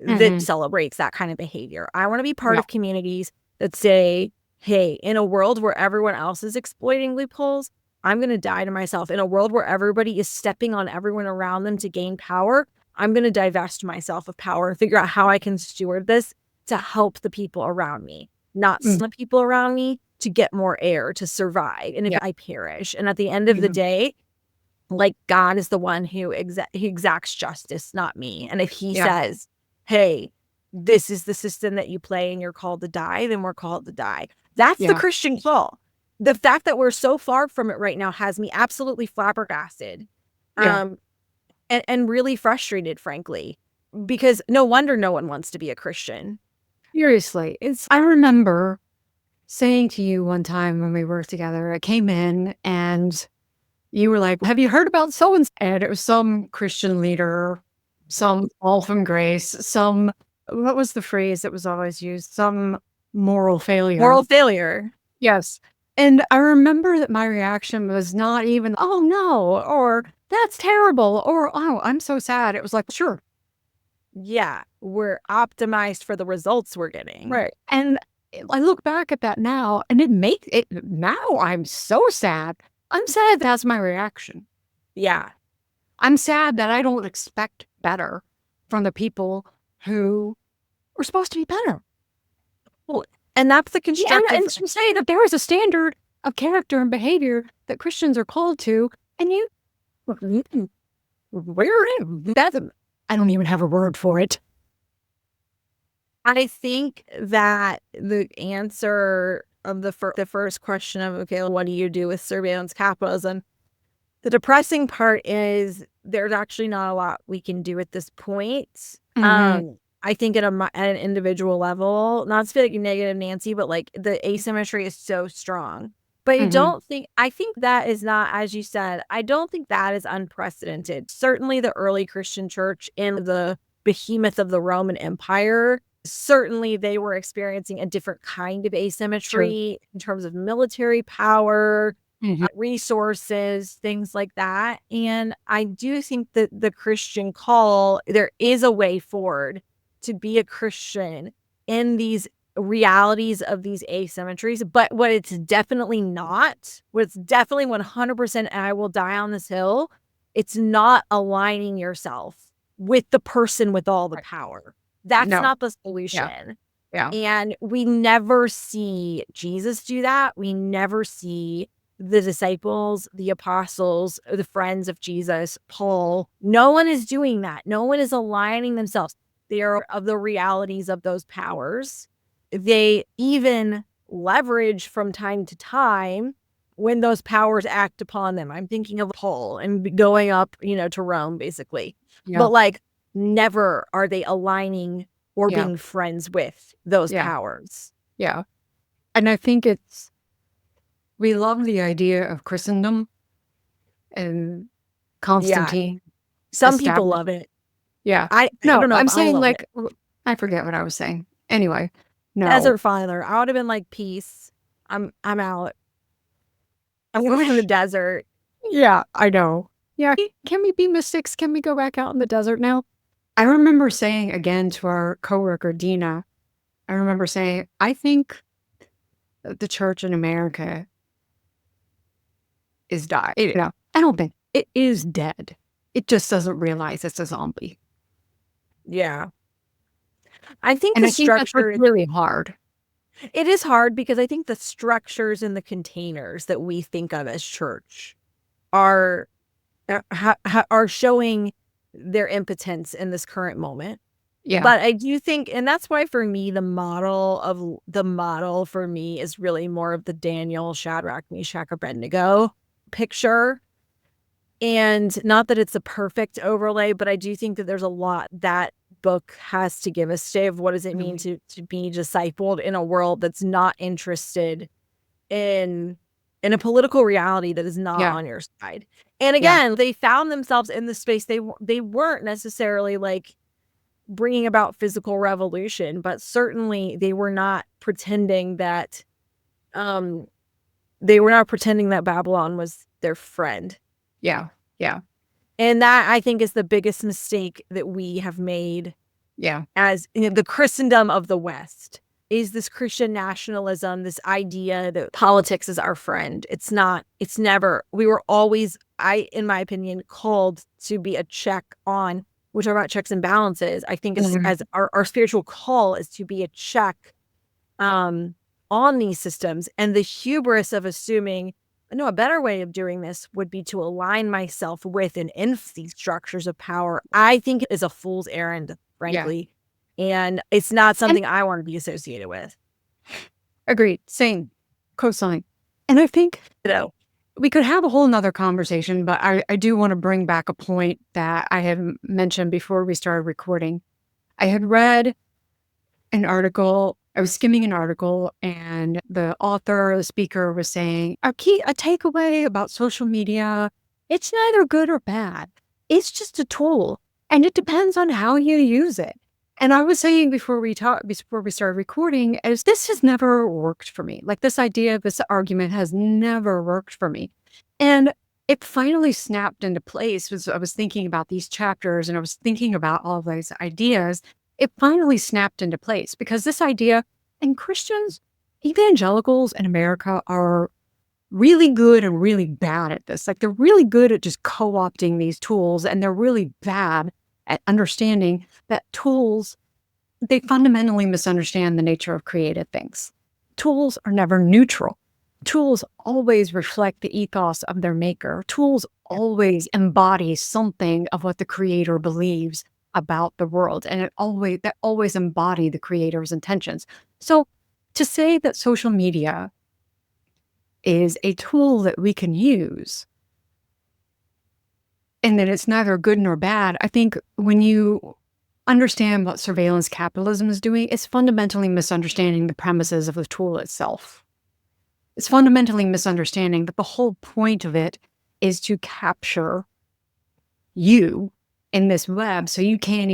that celebrates that kind of behavior. I want to be part of communities that say, hey, in a world where everyone else is exploiting loopholes, I'm going to die to myself. In a world where everybody is stepping on everyone around them to gain power, I'm going to divest myself of power and figure out how I can steward this to help the people around me, not the people around me to get more air to survive. And if I perish, and at the end of the day, like, God is the one who he exacts justice, not me. And if he says, hey, this is the system that you play and you're called to die, then we're called to die. That's the Christian call. The fact that we're so far from it right now has me absolutely flabbergasted and really frustrated, frankly, because no wonder no one wants to be a Christian. Seriously. I remember saying to you one time when we worked together, I came in and you were like, have you heard about so-and-so? And it was some Christian leader, some all from grace, some, what was the phrase that was always used? Some moral failure. Moral failure. Yes. And I remember that my reaction was not even, oh no, or that's terrible, or oh, I'm so sad. It was like, sure. Yeah, we're optimized for the results we're getting. Right. And I look back at that now and it makes it, now I'm so sad. I'm sad that's my reaction. Yeah. I'm sad that I don't expect better from the people who were supposed to be better. Well, and that's the constructive. And to say that there is a standard of character and behavior that Christians are called to, and you, that's, I don't even have a word for it. I think that the answer of the first question of, okay, what do you do with surveillance capitalism? The depressing part is there's actually not a lot we can do at this point. I think at an individual level, not to feel like negative Nancy, but like the asymmetry is so strong. But I think that is not, as you said, I don't think that is unprecedented. Certainly the early Christian church in the behemoth of the Roman Empire, certainly they were experiencing a different kind of asymmetry in terms of military power, resources, things like that. And I do think that the Christian call, there is a way forward to be a Christian in these realities of these asymmetries. But what it's definitely not, what it's definitely 100%, and I will die on this hill, it's not aligning yourself with the person with all the power. That's not the solution. Yeah. And we never see Jesus do that. We never see the disciples, the apostles, the friends of Jesus, Paul. No one is doing that. No one is aligning themselves. They are of the realities of those powers. They even leverage from time to time when those powers act upon them. I'm thinking of Paul and going up, to Rome, basically. But like, never are they aligning or being friends with those powers. Yeah. And I think we love the idea of Christendom and Constantine. Some people love it. Yeah. I don't know. I'm saying like, I forget what I was saying. Anyway, no. Desert Father. I would have been like, peace. I'm out. I'm going to the desert. Yeah, I know. Yeah. Can we be mystics? Can we go back out in the desert now? I remember saying again to our coworker, Dina, I think the church in America is dying. I don't think it is dead. It just doesn't realize it's a zombie. Yeah. I think and the I think structure that's really hard. It is hard because I think the structures and the containers that we think of as church are showing their impotence in this current moment. Yeah. But I do think, and that's why for me, the model for me is really more of the Daniel, Shadrach, Meshach, Abednego picture. And not that it's a perfect overlay, but I do think that there's a lot that book has to give us today of what does it mean to be discipled in a world that's not interested in a political reality that is not on your side. And again, they found themselves in the space. They weren't necessarily like bringing about physical revolution, but certainly they were not pretending that Babylon was their friend. Yeah. And that, I think, is the biggest mistake that we have made. Yeah. As the Christendom of the West is this Christian nationalism, this idea that politics is our friend. It's not. It's never. We were always, in my opinion, called to be a check on. We talk about checks and balances. I think as our spiritual call is to be a check on these systems, and the hubris of assuming, no, a better way of doing this would be to align myself with and influence these structures of power, I think is a fool's errand, frankly. And it's not something I want to be associated with. Agreed. Same. Cosign. And I think we could have a whole nother conversation, but I do want to bring back a point that I had mentioned before we started recording. I had read an article. I was skimming an article, and the author, the speaker, was saying a takeaway about social media: it's neither good or bad. It's just a tool, and it depends on how you use it. And I was saying before we started recording, is this has never worked for me. Like, this argument has never worked for me. And it finally snapped into place as I was thinking about these chapters, and I was thinking about all of these ideas. It finally snapped into place, because this idea, and Christians, evangelicals in America are really good and really bad at this. Like, they're really good at just co-opting these tools, and they're really bad at understanding that tools, they fundamentally misunderstand the nature of created things. Tools are never neutral. Tools always reflect the ethos of their maker. Tools always embody something of what the creator believes about the world, and that always embody the creator's intentions. So to say that social media is a tool that we can use and that it's neither good nor bad, I think when you understand what surveillance capitalism is doing, it's fundamentally misunderstanding the premises of the tool itself. It's fundamentally misunderstanding that the whole point of it is to capture you in this web, so you don't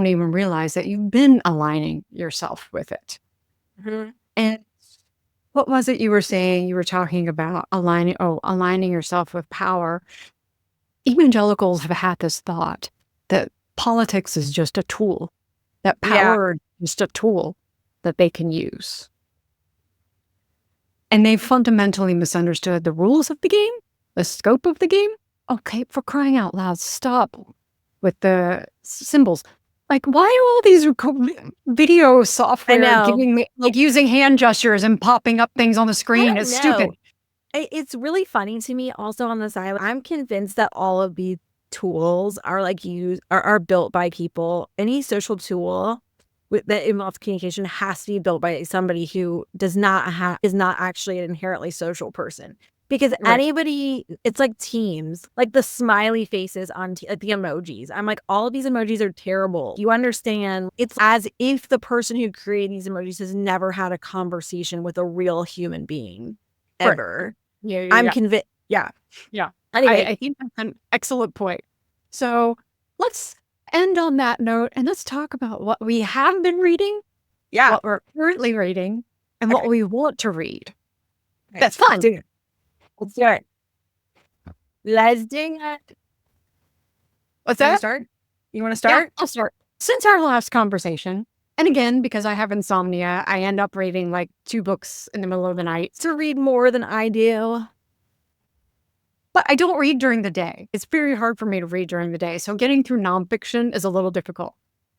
even realize that you've been aligning yourself with it. And what was it you were saying? You were talking about aligning yourself with power. Evangelicals have had this thought that politics is just a tool, that power is just a tool that they can use. And they've fundamentally misunderstood the rules of the game, the scope of the game. Okay, for crying out loud, stop with the symbols. Like, why are all these video software giving me, like, using hand gestures and popping up things on the screen? It's stupid. It's really funny to me also on the side. I'm convinced that all of these tools are are built by people. Any social tool that involves communication has to be built by somebody who is not actually an inherently social person. Because anybody, it's like Teams, like the smiley faces on like the emojis. I'm like, all of these emojis are terrible. You understand? It's as if the person who created these emojis has never had a conversation with a real human being ever. I'm convinced. Yeah. Anyway, I think that's an excellent point. So let's end on that note, and let's talk about what we have been reading, what we're currently reading, and what we want to read. That's fun. Let's do it. Let's do it. What's that? You want to start? Yeah, I'll start. Since our last conversation, and again, because I have insomnia, I end up reading like 2 books in the middle of the night. To read more than I do. But I don't read during the day. It's very hard for me to read during the day. So getting through nonfiction is a little difficult.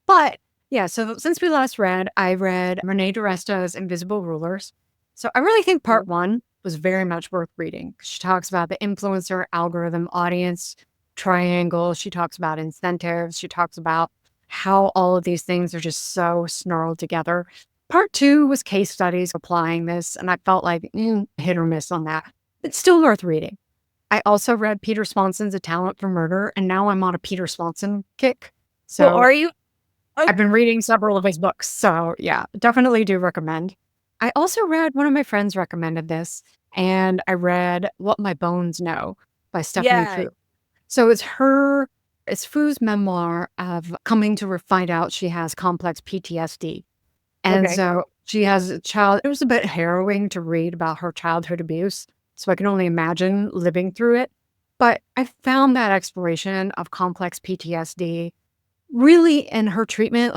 But yeah, so since we last read, I read Renee DiResta's Invisible Rulers. So I really think part 1 was very much worth reading. She talks about the influencer, algorithm, audience triangle. She talks about incentives. She talks about how all of these things are just so snarled together. Part 2 was case studies applying this, and I felt like hit or miss on that. It's still worth reading. I also read Peter Swanson's A Talent for Murder, and now I'm on a Peter Swanson kick. So well, are you? I've been reading several of his books. So yeah, definitely do recommend. I also read, one of my friends recommended this, and I read What My Bones Know by Stephanie Yeah. Fu. So it's Fu's memoir of coming to find out she has complex PTSD. And Okay. so she has a child. It was a bit harrowing to read about her childhood abuse. So I can only imagine living through it. But I found that exploration of complex PTSD really in her treatment,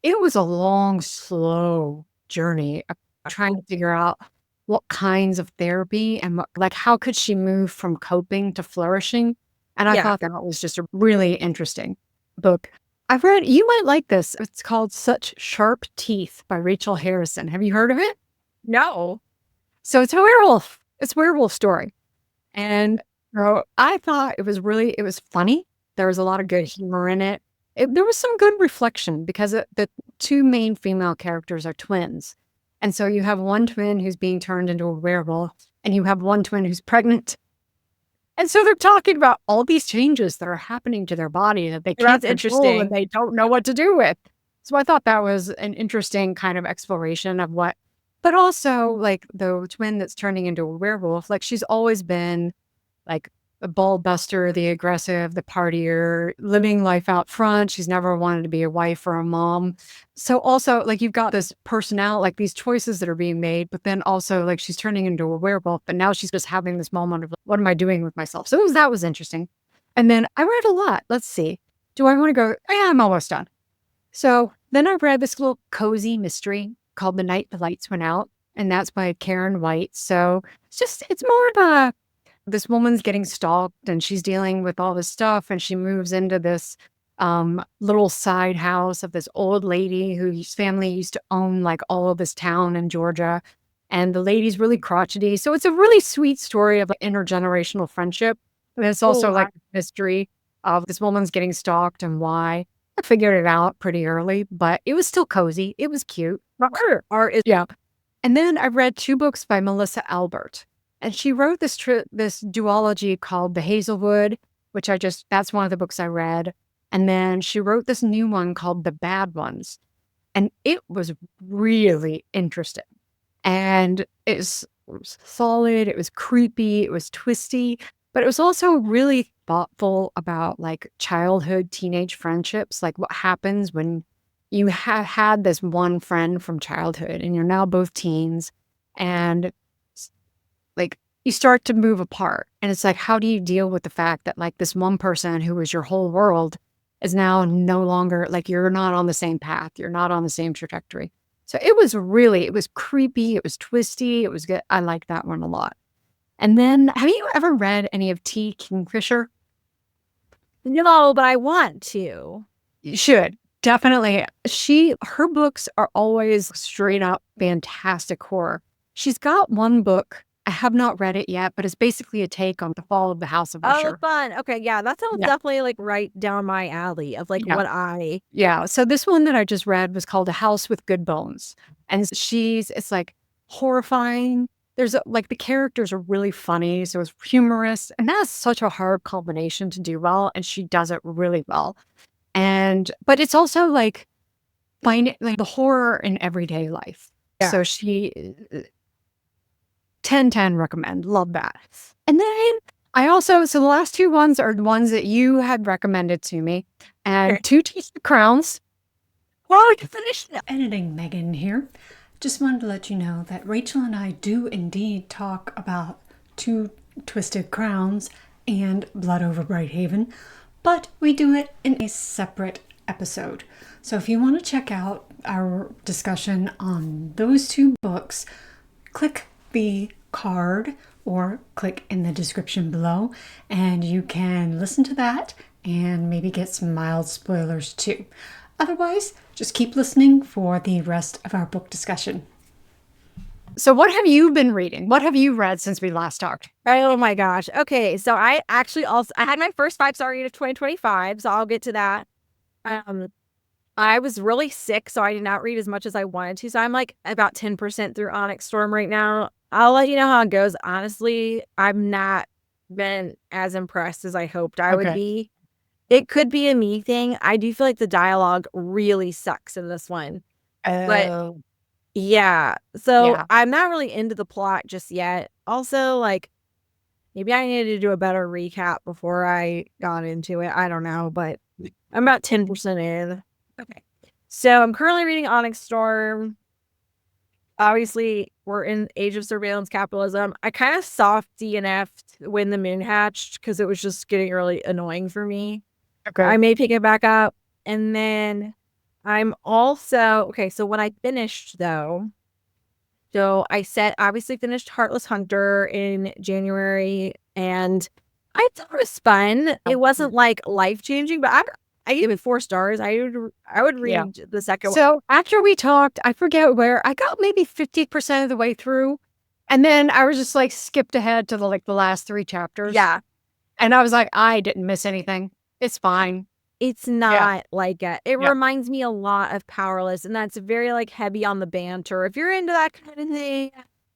it was a long, slow journey of trying to figure out what kinds of therapy and how could she move from coping to flourishing. And I Yeah. thought that was just a really interesting book. I've read, you might like this. It's called Such Sharp Teeth by Rachel Harrison. Have you heard of it? No. So it's a werewolf. It's a werewolf story. And I thought it was funny. There was a lot of good humor in it. There was some good reflection because the two main female characters are twins. And so you have one twin who's being turned into a werewolf, and you have one twin who's pregnant. And so they're talking about all these changes that are happening to their body that they can't That's control and interesting. they don't know what to do with. So I thought that was an interesting kind of exploration of but also like the twin that's turning into a werewolf, like she's always been like the ball buster, the aggressive, the partier, living life out front. She's never wanted to be a wife or a mom. So also like you've got this personality, like these choices that are being made, but then also like she's turning into a werewolf, but now she's just having this moment of what am I doing with myself? So that was interesting. And then I read a lot. Let's see. Do I want to go? Yeah, I'm almost done. So then I read this little cozy mystery called The Night the Lights Went Out, and that's by Karen White. So it's more of this woman's getting stalked and she's dealing with all this stuff, and she moves into this little side house of this old lady whose family used to own like all of this town in Georgia. And the lady's really crotchety. So it's a really sweet story of intergenerational friendship. And it's also Oh, like a mystery of this woman's getting stalked and why. I figured it out pretty early, but it was still cozy. It was cute. art is Yeah. And then I read two books by Melissa Albert. And she wrote this duology called The Hazelwood, which that's one of the books I read. And then she wrote this new one called The Bad Ones. And it was really interesting. And it was solid, it was creepy, it was twisty, but it was also really thoughtful about like childhood, teenage friendships, like what happens when you have had this one friend from childhood and you're now both teens and like you start to move apart. And it's like, how do you deal with the fact that like this one person who was your whole world is now no longer like you're not on the same path, you're not on the same trajectory. So it was creepy, it was twisty, it was good. I like that one a lot. And then have you ever read any of T. Kingfisher? no, but I want to. You should. Definitely. Her books are always straight up fantastic horror. She's got one book. I have not read it yet, but it's basically a take on The Fall of the House of Oh, Usher. fun. Okay, yeah, that sounds Yeah. definitely like right down my alley of like Yeah. what I. Yeah. So this one that I just read was called A House with Good Bones. And it's like horrifying. Like the characters are really funny. So it's humorous. And that's such a hard combination to do well. And she does it really well. But it's also like find like the horror in everyday life. Yeah. So she 10/10 recommend. Love that. And then so the last two ones are the ones that you had recommended to me. And Okay. Two Twisted Crowns. Well, I can finish now. Editing Megan here. Just wanted to let you know that Rachel and I do indeed talk about Two Twisted Crowns and Blood Over Brighthaven, but we do it in a separate episode. So if you want to check out our discussion on those two books, click the card or click in the description below and you can listen to that and maybe get some mild spoilers too. Otherwise, just keep listening for the rest of our book discussion. So what have you been reading? What have you read since we last talked? Oh my gosh. Okay, so I actually I had my first 5-star read of 2025, so I'll get to that. I was really sick, so I did not read as much as I wanted to. So I'm like about 10% through Onyx Storm right now. I'll let you know how it goes. Honestly, I'm not been as impressed as I hoped I would be. It could be a me thing. I do feel like the dialogue really sucks in this one. But Oh, yeah. So yeah. I'm not really into the plot just yet. Also, like, maybe I needed to do a better recap before I got into it. I don't know, but I'm about 10% in. Okay. So I'm currently reading Onyx Storm. Obviously, we're in age of surveillance capitalism. I kind of soft DNF'd when the moon hatched because it was just getting really annoying for me. Okay. I may pick it back up. And then I'm also, okay, so when I finished though, so I obviously finished Heartless Hunter in January, and I thought it was fun. It wasn't like life-changing, but I gave it 4 stars. I would Yeah. read the second one. So after we talked, I forget where I got maybe 50% of the way through. And then I was just like skipped ahead to the last 3 chapters. Yeah. And I was like, I didn't miss anything. It's fine. It's not like it. It Yeah. reminds me a lot of Powerless, and that's very like heavy on the banter. If you're into that kind of thing,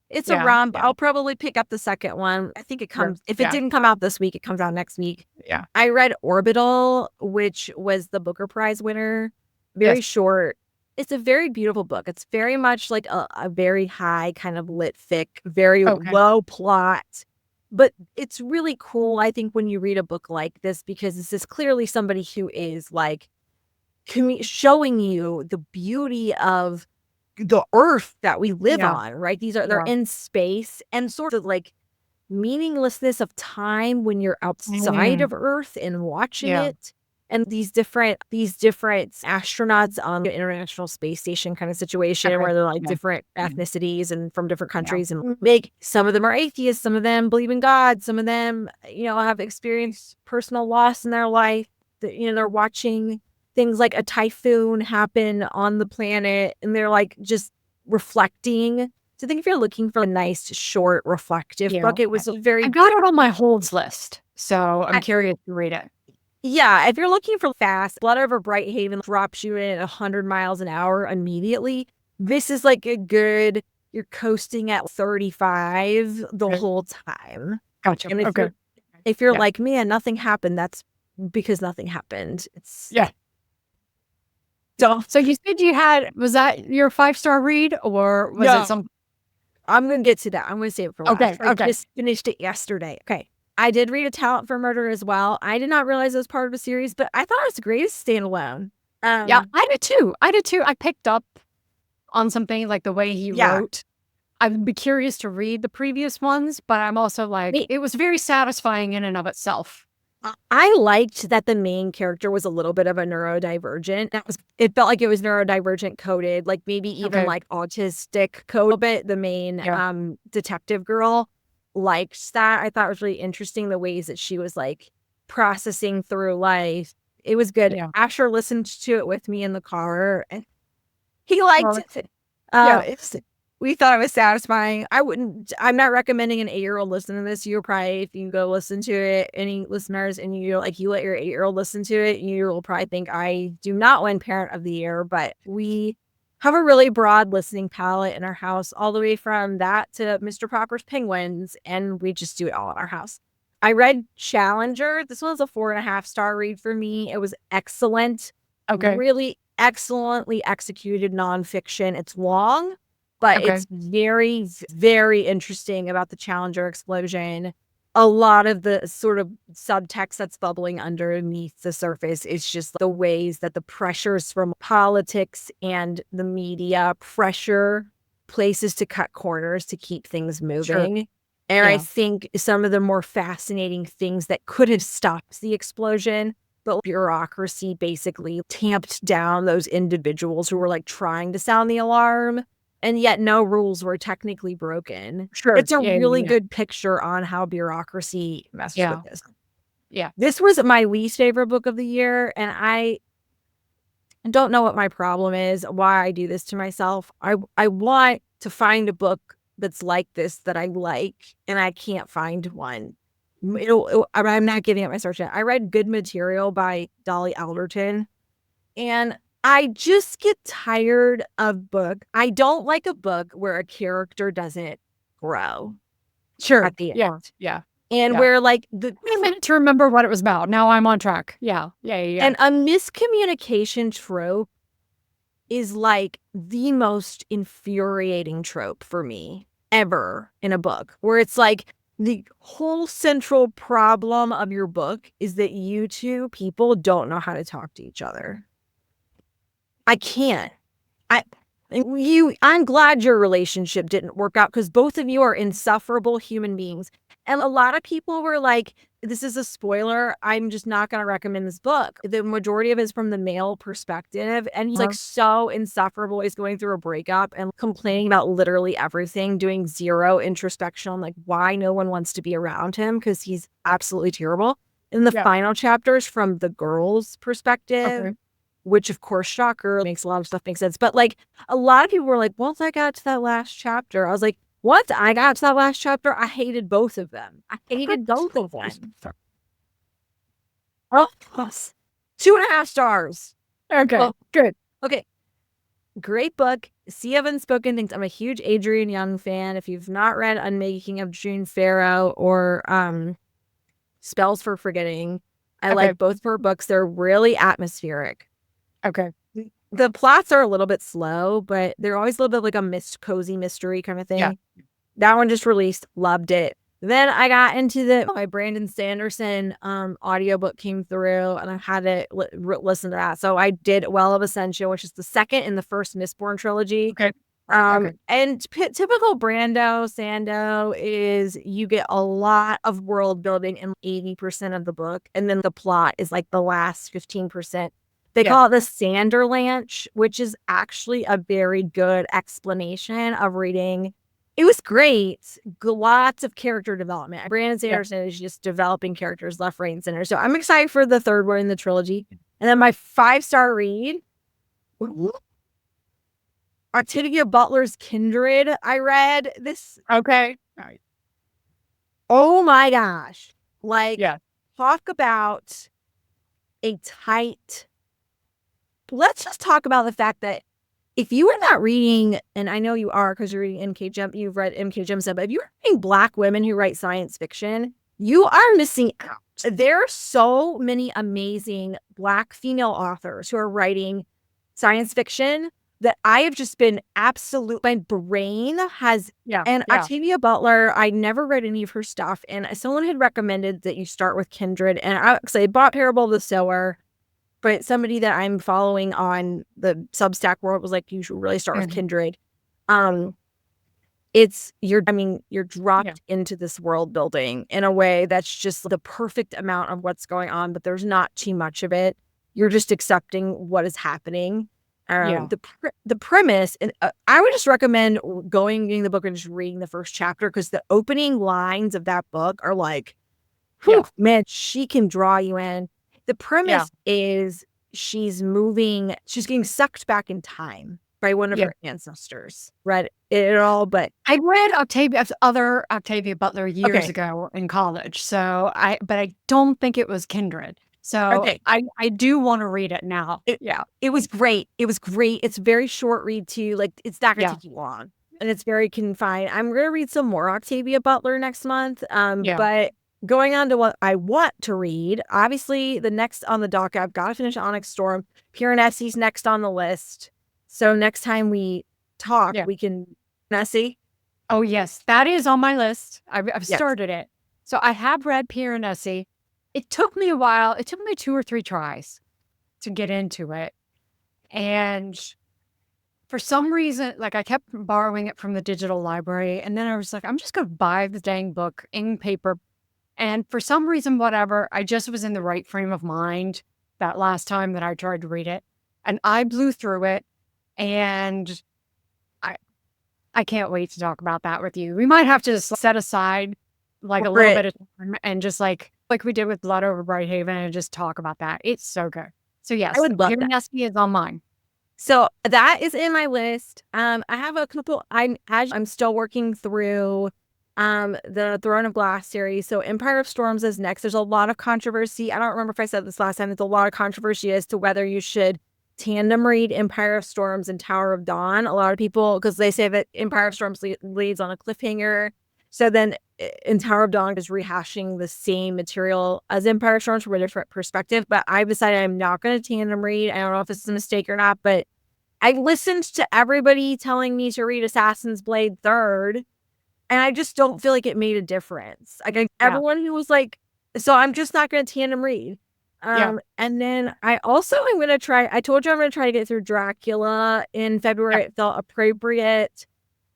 it's a Yeah, romp. yeah. I'll probably pick up the second one. I think it Sure. comes if it Yeah. didn't come out this week, it comes out next week. Yeah. I read Orbital, which was the Booker Prize winner. Very Yes. short. It's a very beautiful book. It's very much like a very high kind of lit fic, very Okay. low plot. But it's really cool, I think, when you read a book like this, because this is clearly somebody who is like showing you the beauty of the earth that we live Yeah. on, right? They're in space, and sort of like meaninglessness of time when you're outside of Earth and watching Yeah. it. And these different astronauts on the International Space Station kind of situation Okay. where they're like Yeah. different ethnicities and from different countries, and make some of them are atheists, some of them believe in God, some of them, have experienced personal loss in their life. They're watching things like a typhoon happen on the planet, and they're like just reflecting. So I think if you're looking for a nice, short, reflective book, it was a very I got it on my holds list. So I'm curious to read it. Yeah, if you're looking for fast, Blood Over Bright Haven drops you in at 100 miles an hour immediately. This is like a good, you're coasting at 35 the whole time. Gotcha. And if you're like, man, nothing happened, that's because nothing happened. It's So you said was that your 5-star read, or was it some? I'm going to get to that. I'm going to save it for last. Okay, I okay. just finished it yesterday. Okay. I did read A Talent for Murder as well. I did not realize it was part of a series, but I thought it was great as standalone. Yeah, I did too. I picked up on something like the way he wrote. I would be curious to read the previous ones, but I'm also like, it was very satisfying in and of itself. I liked that the main character was a little bit of a neurodivergent. It felt like it was neurodivergent coded, like maybe even like autistic code a bit. The main detective girl liked that. I thought it was really interesting the ways that she was like processing through life. It was good. Yeah. Asher listened to it with me in the car, and he liked it. We thought it was satisfying. I'm not recommending an 8-year-old listen to this. You'll probably, if you go listen to it, any listeners, and you let your 8-year-old listen to it, you will probably think I do not win Parent of the Year, but we have a really broad listening palette in our house, all the way from that to Mr. Popper's Penguins, and we just do it all in our house. I read Challenger. This one's a 4.5-star read for me. It was excellent. Okay. Really excellently executed nonfiction. It's long, but it's very, very interesting about the Challenger explosion. A lot of the sort of subtext that's bubbling underneath the surface is just the ways that the pressures from politics and the media pressure places to cut corners to keep things moving. Sure. And I think some of the more fascinating things that could have stopped the explosion, but bureaucracy basically tamped down those individuals who were like trying to sound the alarm. And yet no rules were technically broken. Sure. It's a really good picture on how bureaucracy messes with this. Yeah. This was my least favorite book of the year, and I don't know what my problem is, why I do this to myself. I want to find a book that's like this that I like, and I can't find one. I'm not giving up my search yet. I read Good Material by Dolly Alderton, and I just get tired of book. I don't like a book where a character doesn't grow. Sure. At the end. Yeah. And Yeah. where like Wait a minute to remember what it was about. Now I'm on track. Yeah. and a miscommunication trope is like the most infuriating trope for me ever in a book, where it's like the whole central problem of your book is that you two people don't know how to talk to each other. I can't. I'm glad your relationship didn't work out because both of you are insufferable human beings. And a lot of people were like, this is a spoiler. I'm just not going to recommend this book. The majority of it is from the male perspective. And he's like so insufferable. He's going through a breakup and complaining about literally everything, doing zero introspection on like why no one wants to be around him because he's absolutely terrible. In the final chapters from the girl's perspective, which of course, shocker, makes a lot of stuff make sense. But like a lot of people were like, once I got to that last chapter, I was like, once I got to that last chapter, I hated both of them. I hated both of them. Oh, 2.5 stars. Okay. Oh. Good. Okay. Great book. Sea of Unspoken Things. I'm a huge Adrienne Young fan. If you've not read Unmaking of June Farrow or Spells for Forgetting, I like both of her books. They're really atmospheric. Okay. The plots are a little bit slow, but they're always a little bit like a cozy mystery kind of thing. Yeah. That one just released. Loved it. Then I got into my Brandon Sanderson audiobook came through and I had to listen to that. So I did Well of Ascension, which is the second in the first Mistborn trilogy. Okay. And typical Brando Sando is you get a lot of world building in 80% of the book. And then the plot is like the last 15%. They call it the Sanderlanche, which is actually a very good explanation of reading. It was great. Lots of character development. Brandon Sanderson is just developing characters left, right, and center. So I'm excited for the third one in the trilogy. And then my 5-star read, Octavia Butler's Kindred. I read this. Okay. Oh my gosh. Like, talk about a tight. Let's just talk about the fact that if you are not reading, and I know you are because you're reading M.K. Jem, you've read M.K. Jemisin, but if you're reading Black women who write science fiction, you are missing out. There are so many amazing Black female authors who are writing science fiction that I have just been my brain has, and Octavia Butler, I never read any of her stuff, and someone had recommended that you start with Kindred, and I bought Parable of the Sower. But somebody that I'm following on the Substack world was like, you should really start with Kindred. You're dropped into this world building in a way that's just the perfect amount of what's going on, but there's not too much of it. You're just accepting what is happening. The premise, and I would just recommend getting the book and just reading the first chapter because the opening lines of that book are like, man, she can draw you in. The premise is she's getting sucked back in time by one of her ancestors. Read it all, but I read other Octavia Butler years ago in college. So but I don't think it was Kindred. So I do want to read it now. It was great. It was great. It's a very short read too. Like it's not gonna take you long. And it's very confined. I'm gonna read some more Octavia Butler next month. But going on to what I want to read, obviously the next on the docket, I've got to finish Onyx Storm. Piranesi's next on the list. So next time we talk, we can, Nessie. Oh, yes. That is on my list. I've started it. So I have read Piranesi. It took me a while. It took me 2 or 3 tries to get into it. And for some reason, like I kept borrowing it from the digital library. And then I was like, I'm just going to buy the dang book in paper. And for some reason, whatever, I just was in the right frame of mind that last time that I tried to read it. And I blew through it. And I can't wait to talk about that with you. We might have to set aside like a little bit of time and just like we did with Blood Over Brighthaven and just talk about that. It's so good. So yes, I would love that. Piranesi is on mine. So that is in my list. I have a couple. I'm still working through the Throne of Glass series. So Empire of Storms is next. There's a lot of controversy. I don't remember if I said this last time. There's a lot of controversy as to whether you should tandem read Empire of Storms and Tower of Dawn. A lot of people, because they say that Empire of Storms leads on a cliffhanger. So then in Tower of Dawn is rehashing the same material as Empire Storms from a different perspective. But I decided I'm not going to tandem read. I don't know if this is a mistake or not, but I listened to everybody telling me to read Assassin's Blade third, and I just don't feel like it made a difference. Like everyone who was like, so I'm just not going to tandem read. And then I also am going to try, I told you I'm going to try to get through Dracula in February. It felt appropriate.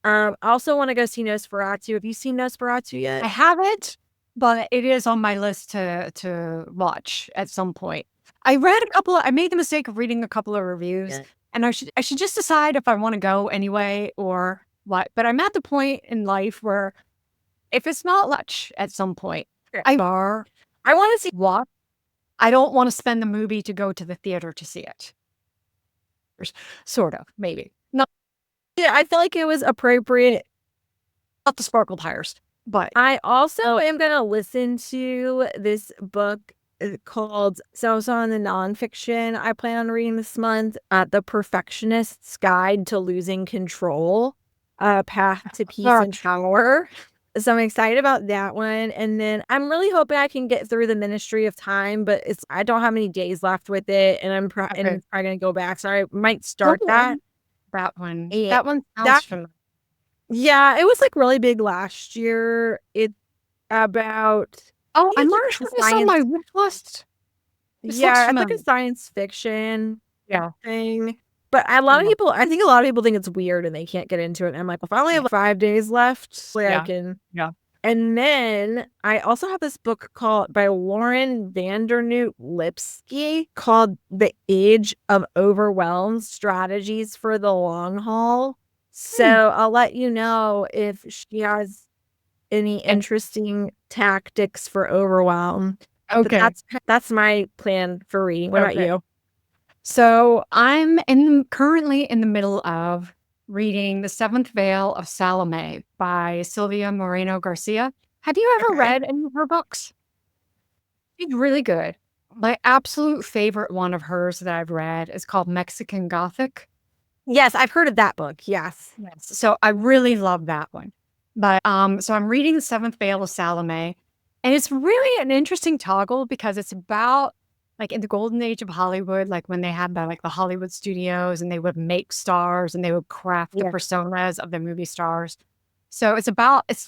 I also want to go see Nosferatu. Have you seen Nosferatu yet? I haven't, but it is on my list to watch at some point. I made the mistake of reading a couple of reviews, and I should just decide if I want to go anyway or what. But I'm at the point in life where if it's not much at some point, I want to see what. I don't want to spend the movie to go to the theater to see it. Sort of, maybe. Not Yeah, I feel like it was appropriate. not the sparkle tires, but I also am going to listen to this book called also on the nonfiction I plan on reading this month, The Perfectionist's Guide to Losing Control, Path to Peace and Power. So I'm excited about that one. And then I'm really hoping I can get through the Ministry of Time, but I don't have many days left with it, and I'm probably going to go back. So I might start that. That one. Yeah, That one sounds familiar. Yeah, it was like really big last year. It's about I'm it's not like sure a this on my wish list. This looks it's like familiar. a science fiction Yeah. thing. But I think a lot of people think it's weird and they can't get into it. And I'm like, well, if I only have 5 days left, I can. Yeah. And then I also have this book by Lauren Vandernoot Lipsky called The Age of Overwhelmed: Strategies for the Long Haul. So I'll let you know if she has any interesting tactics for overwhelm. Okay. But that's my plan for reading. What about you? So I'm currently in the middle of reading The Seventh Veil of Salome by Sylvia Moreno Garcia. Have you ever read any of her books? She's really good. My absolute favorite one of hers that I've read is called Mexican Gothic. Yes, I've heard of that book. Yes. So I really love that one. But so I'm reading The Seventh Veil of Salome, and it's really an interesting toggle because it's about like in the golden age of Hollywood, like when they had the Hollywood studios and they would make stars and they would craft the personas of the movie stars. So it's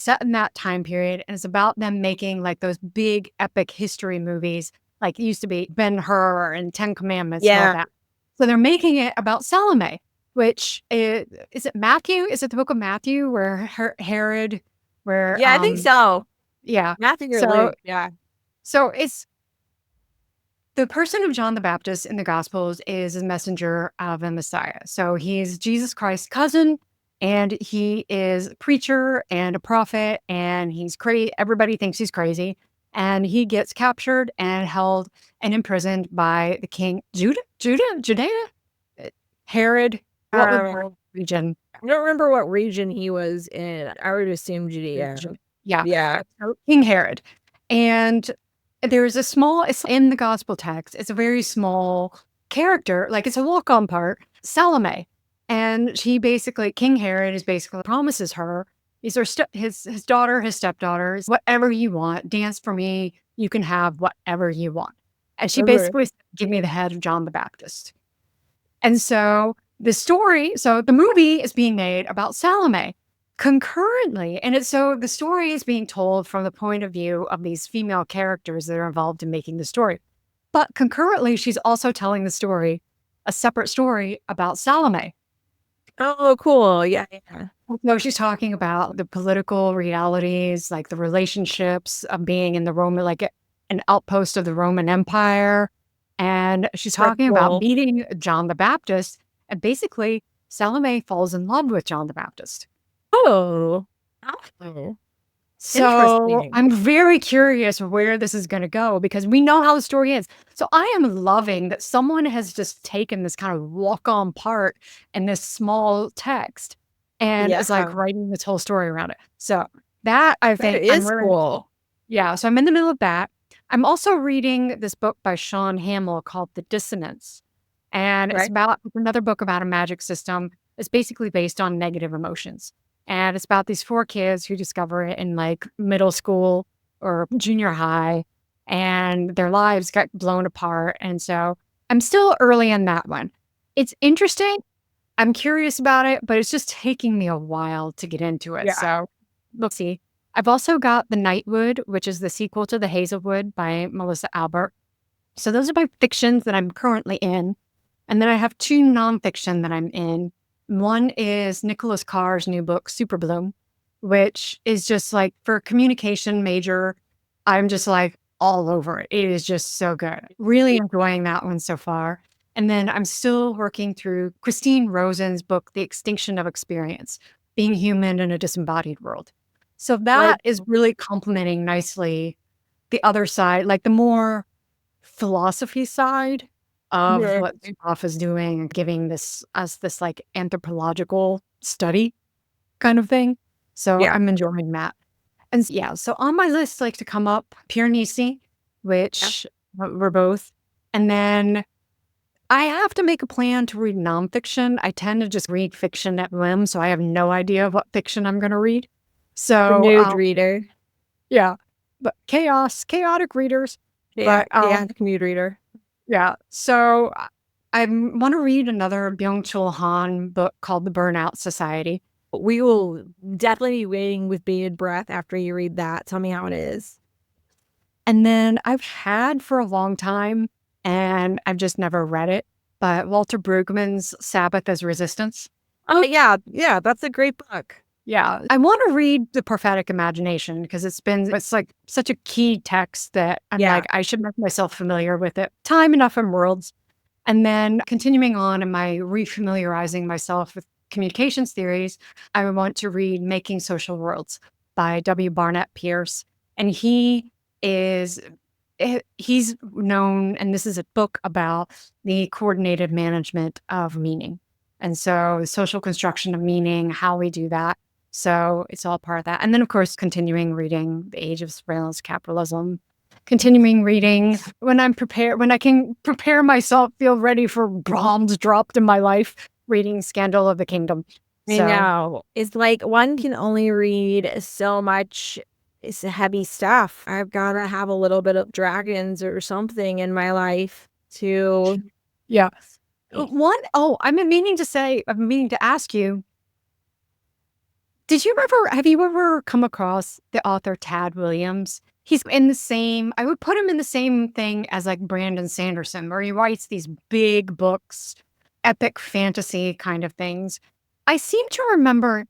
set in that time period, and it's about them making like those big epic history movies, like it used to be Ben-Hur and Ten Commandments and all that. So they're making it about Salome, which is it Matthew? Is it the book of Matthew where Herod, where I think so. Yeah. Matthew So- Luke. Yeah. So it's the person of John the Baptist in the Gospels is a messenger of the Messiah. So he's Jesus Christ's cousin, and he is a preacher and a prophet, and he's crazy. Everybody thinks he's crazy. And he gets captured and held and imprisoned by the king Judea? Herod. What was the region? I don't remember what region he was in. I would assume Judea. Yeah. Yeah. King Herod. And there's it's in the gospel text, it's a very small character, like it's a walk-on part, Salome. And King Herod promises her, his daughter, his stepdaughter, whatever you want, dance for me, you can have whatever you want. And she basically said, give me the head of John the Baptist. And so the movie is being made about Salome concurrently. And the story is being told from the point of view of these female characters that are involved in making the story. But concurrently, she's also telling a separate story about Salome. Oh, cool. Yeah. So she's talking about the political realities, like the relationships of being in the Roman, like an outpost of the Roman Empire. And she's talking about meeting John the Baptist. And basically, Salome falls in love with John the Baptist. Oh. So I'm very curious where this is going to go because we know how the story is. So I am loving that someone has just taken this kind of walk-on part in this small text and is like writing this whole story around it. So that I think is cool. Yeah. So I'm in the middle of that. I'm also reading this book by Sean Hamill called The Dissonance. And it's another book about a magic system. It's basically based on negative emotions. And it's about these 4 kids who discover it in like middle school or junior high, and their lives got blown apart. And so I'm still early in that one. It's interesting. I'm curious about it, but it's just taking me a while to get into it. Yeah. So we'll see. I've also got The Nightwood, which is the sequel to The Hazelwood by Melissa Albert. So those are my fictions that I'm currently in. And then I have 2 nonfiction that I'm in. One is Nicholas Carr's new book, Super Bloom, which is just like for a communication major. I'm just like all over it. It is just so good. Really enjoying that one so far. And then I'm still working through Christine Rosen's book, The Extinction of Experience, Being Human in a Disembodied World. So that is really complementing nicely the other side, like the more philosophy side of what Zuboff is doing and giving us this like anthropological study kind of thing. So I'm enjoying that. And so on my list, like to come up Pierre Nisi, which we're both. And then I have to make a plan to read nonfiction. I tend to just read fiction at whim, so I have no idea what fiction I'm going to read. So Nude reader. Yeah, but chaotic readers. Yeah, But nude reader. yeah, so I want to read another Byung-Chul Han book called The Burnout Society. We will definitely be waiting with bated breath after you read that. Tell me how it is. And then I've had for a long time, and I've just never read it, but Walter Brueggemann's Sabbath as Resistance. Oh, yeah, that's a great book. Yeah, I want to read The Prophetic Imagination because it's like such a key text that I'm like, I should make myself familiar with it. Time, Enough, and Worlds. And then continuing on in my refamiliarizing myself with communications theories, I want to read Making Social Worlds by W. Barnett Pierce. And he's known, and this is a book about the coordinated management of meaning. And so the social construction of meaning, how we do that. So it's all part of that. And then, of course, continuing reading The Age of Surveillance Capitalism, continuing reading when I can prepare myself, feel ready for bombs dropped in my life, reading Scandal of the Kingdom. I know. It's like one can only read so much. It's heavy stuff. I've got to have a little bit of dragons or something in my life to... Yeah. I've been meaning to ask you, have you ever come across the author Tad Williams? He's in the same, I would put him in the same thing as like Brandon Sanderson, where he writes these big books, epic fantasy kind of things. I seem to remember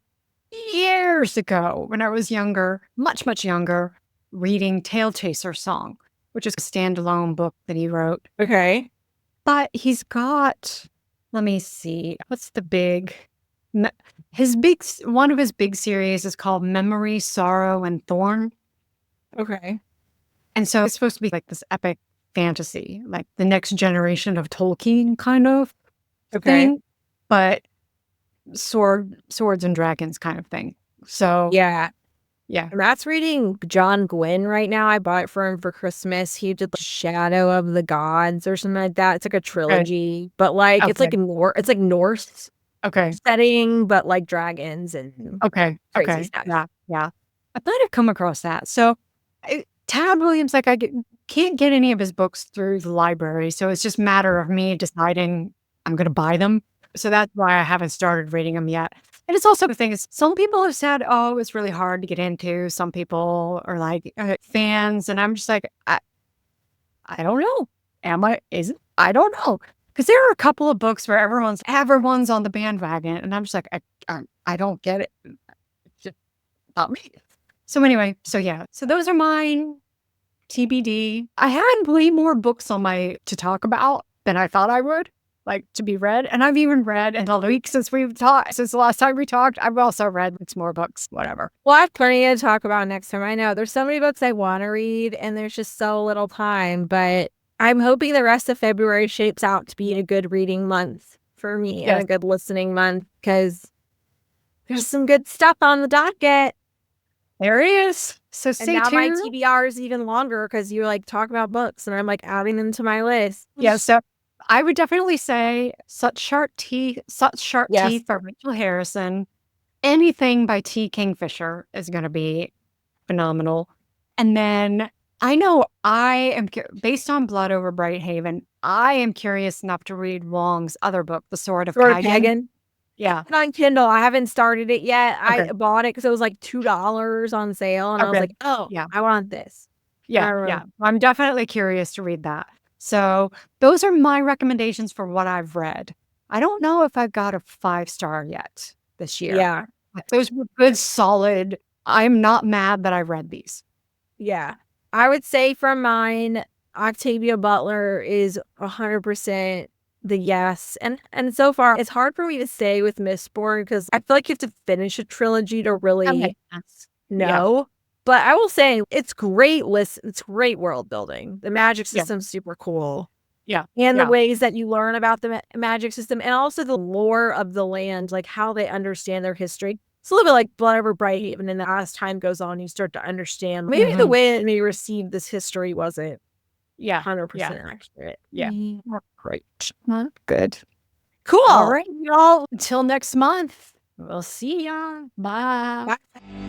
years ago when I was younger, much, much younger, reading Tail Chaser Song, which is a standalone book that he wrote. Okay. But he's got, let me see, one of his big series is called Memory, Sorrow, and Thorn. Okay. And so it's supposed to be like this epic fantasy, like the next generation of Tolkien kind of thing, but swords and dragons kind of thing. So yeah. Matt's reading John Gwynn right now. I bought it for him for Christmas. He did Shadow of the Gods or something like that. It's like a trilogy, but like it's like Norse setting, but like dragons and crazy stuff. Yeah. I thought I'd come across that. So Tad Williams, like can't get any of his books through the library, so it's just a matter of me deciding I'm going to buy them. So that's why I haven't started reading them yet. And it's also the thing is, some people have said, oh, it's really hard to get into. Some people are like fans, and I'm just like, I don't know. I don't know. Because there are a couple of books where everyone's on the bandwagon, and I'm just like, I don't get it. It's just not me. So anyway, so those are mine. TBD. I had way more books to talk about than I thought I would, like to be read. And I've even read in the week since the last time we talked, I've also read some more books, whatever. Well, I have plenty to talk about next time. I know there's so many books I want to read and there's just so little time, but I'm hoping the rest of February shapes out to be a good reading month for me and a good listening month because there's some good stuff on the docket. There is. So stay tuned. And now my TBR is even longer because you like talk about books and I'm like adding them to my list. Yeah, so I would definitely say Such Sharp Teeth by Rachel Harrison anything by T. Kingfisher is going to be phenomenal. And then I know based on Blood Over Brighthaven, I am curious enough to read Wong's other book, The Sword of Kagan. Yeah. It's on Kindle. I haven't started it yet. Okay. I bought it because it was like $2 on sale. And I was like, oh, Yeah. I want this. Yeah. I'm definitely curious to read that. So those are my recommendations for what I've read. I don't know if I've got a 5-star yet this year. Yeah. But those were good, solid. I'm not mad that I read these. Yeah. I would say from mine, Octavia Butler is 100% the yes. And so far, it's hard for me to stay with Mistborn because I feel like you have to finish a trilogy to really know. Yeah. But I will say it's great it's great world building. The magic system's super cool. Yeah. And the ways that you learn about the magic system and also the lore of the land, like how they understand their history. It's a little bit like Blood Over Brighthaven, and as time goes on, you start to understand maybe the way that they received this history wasn't 100% accurate. Yeah. Great. Good. Cool. All right, y'all. Until next month, we'll see ya. Bye. Bye.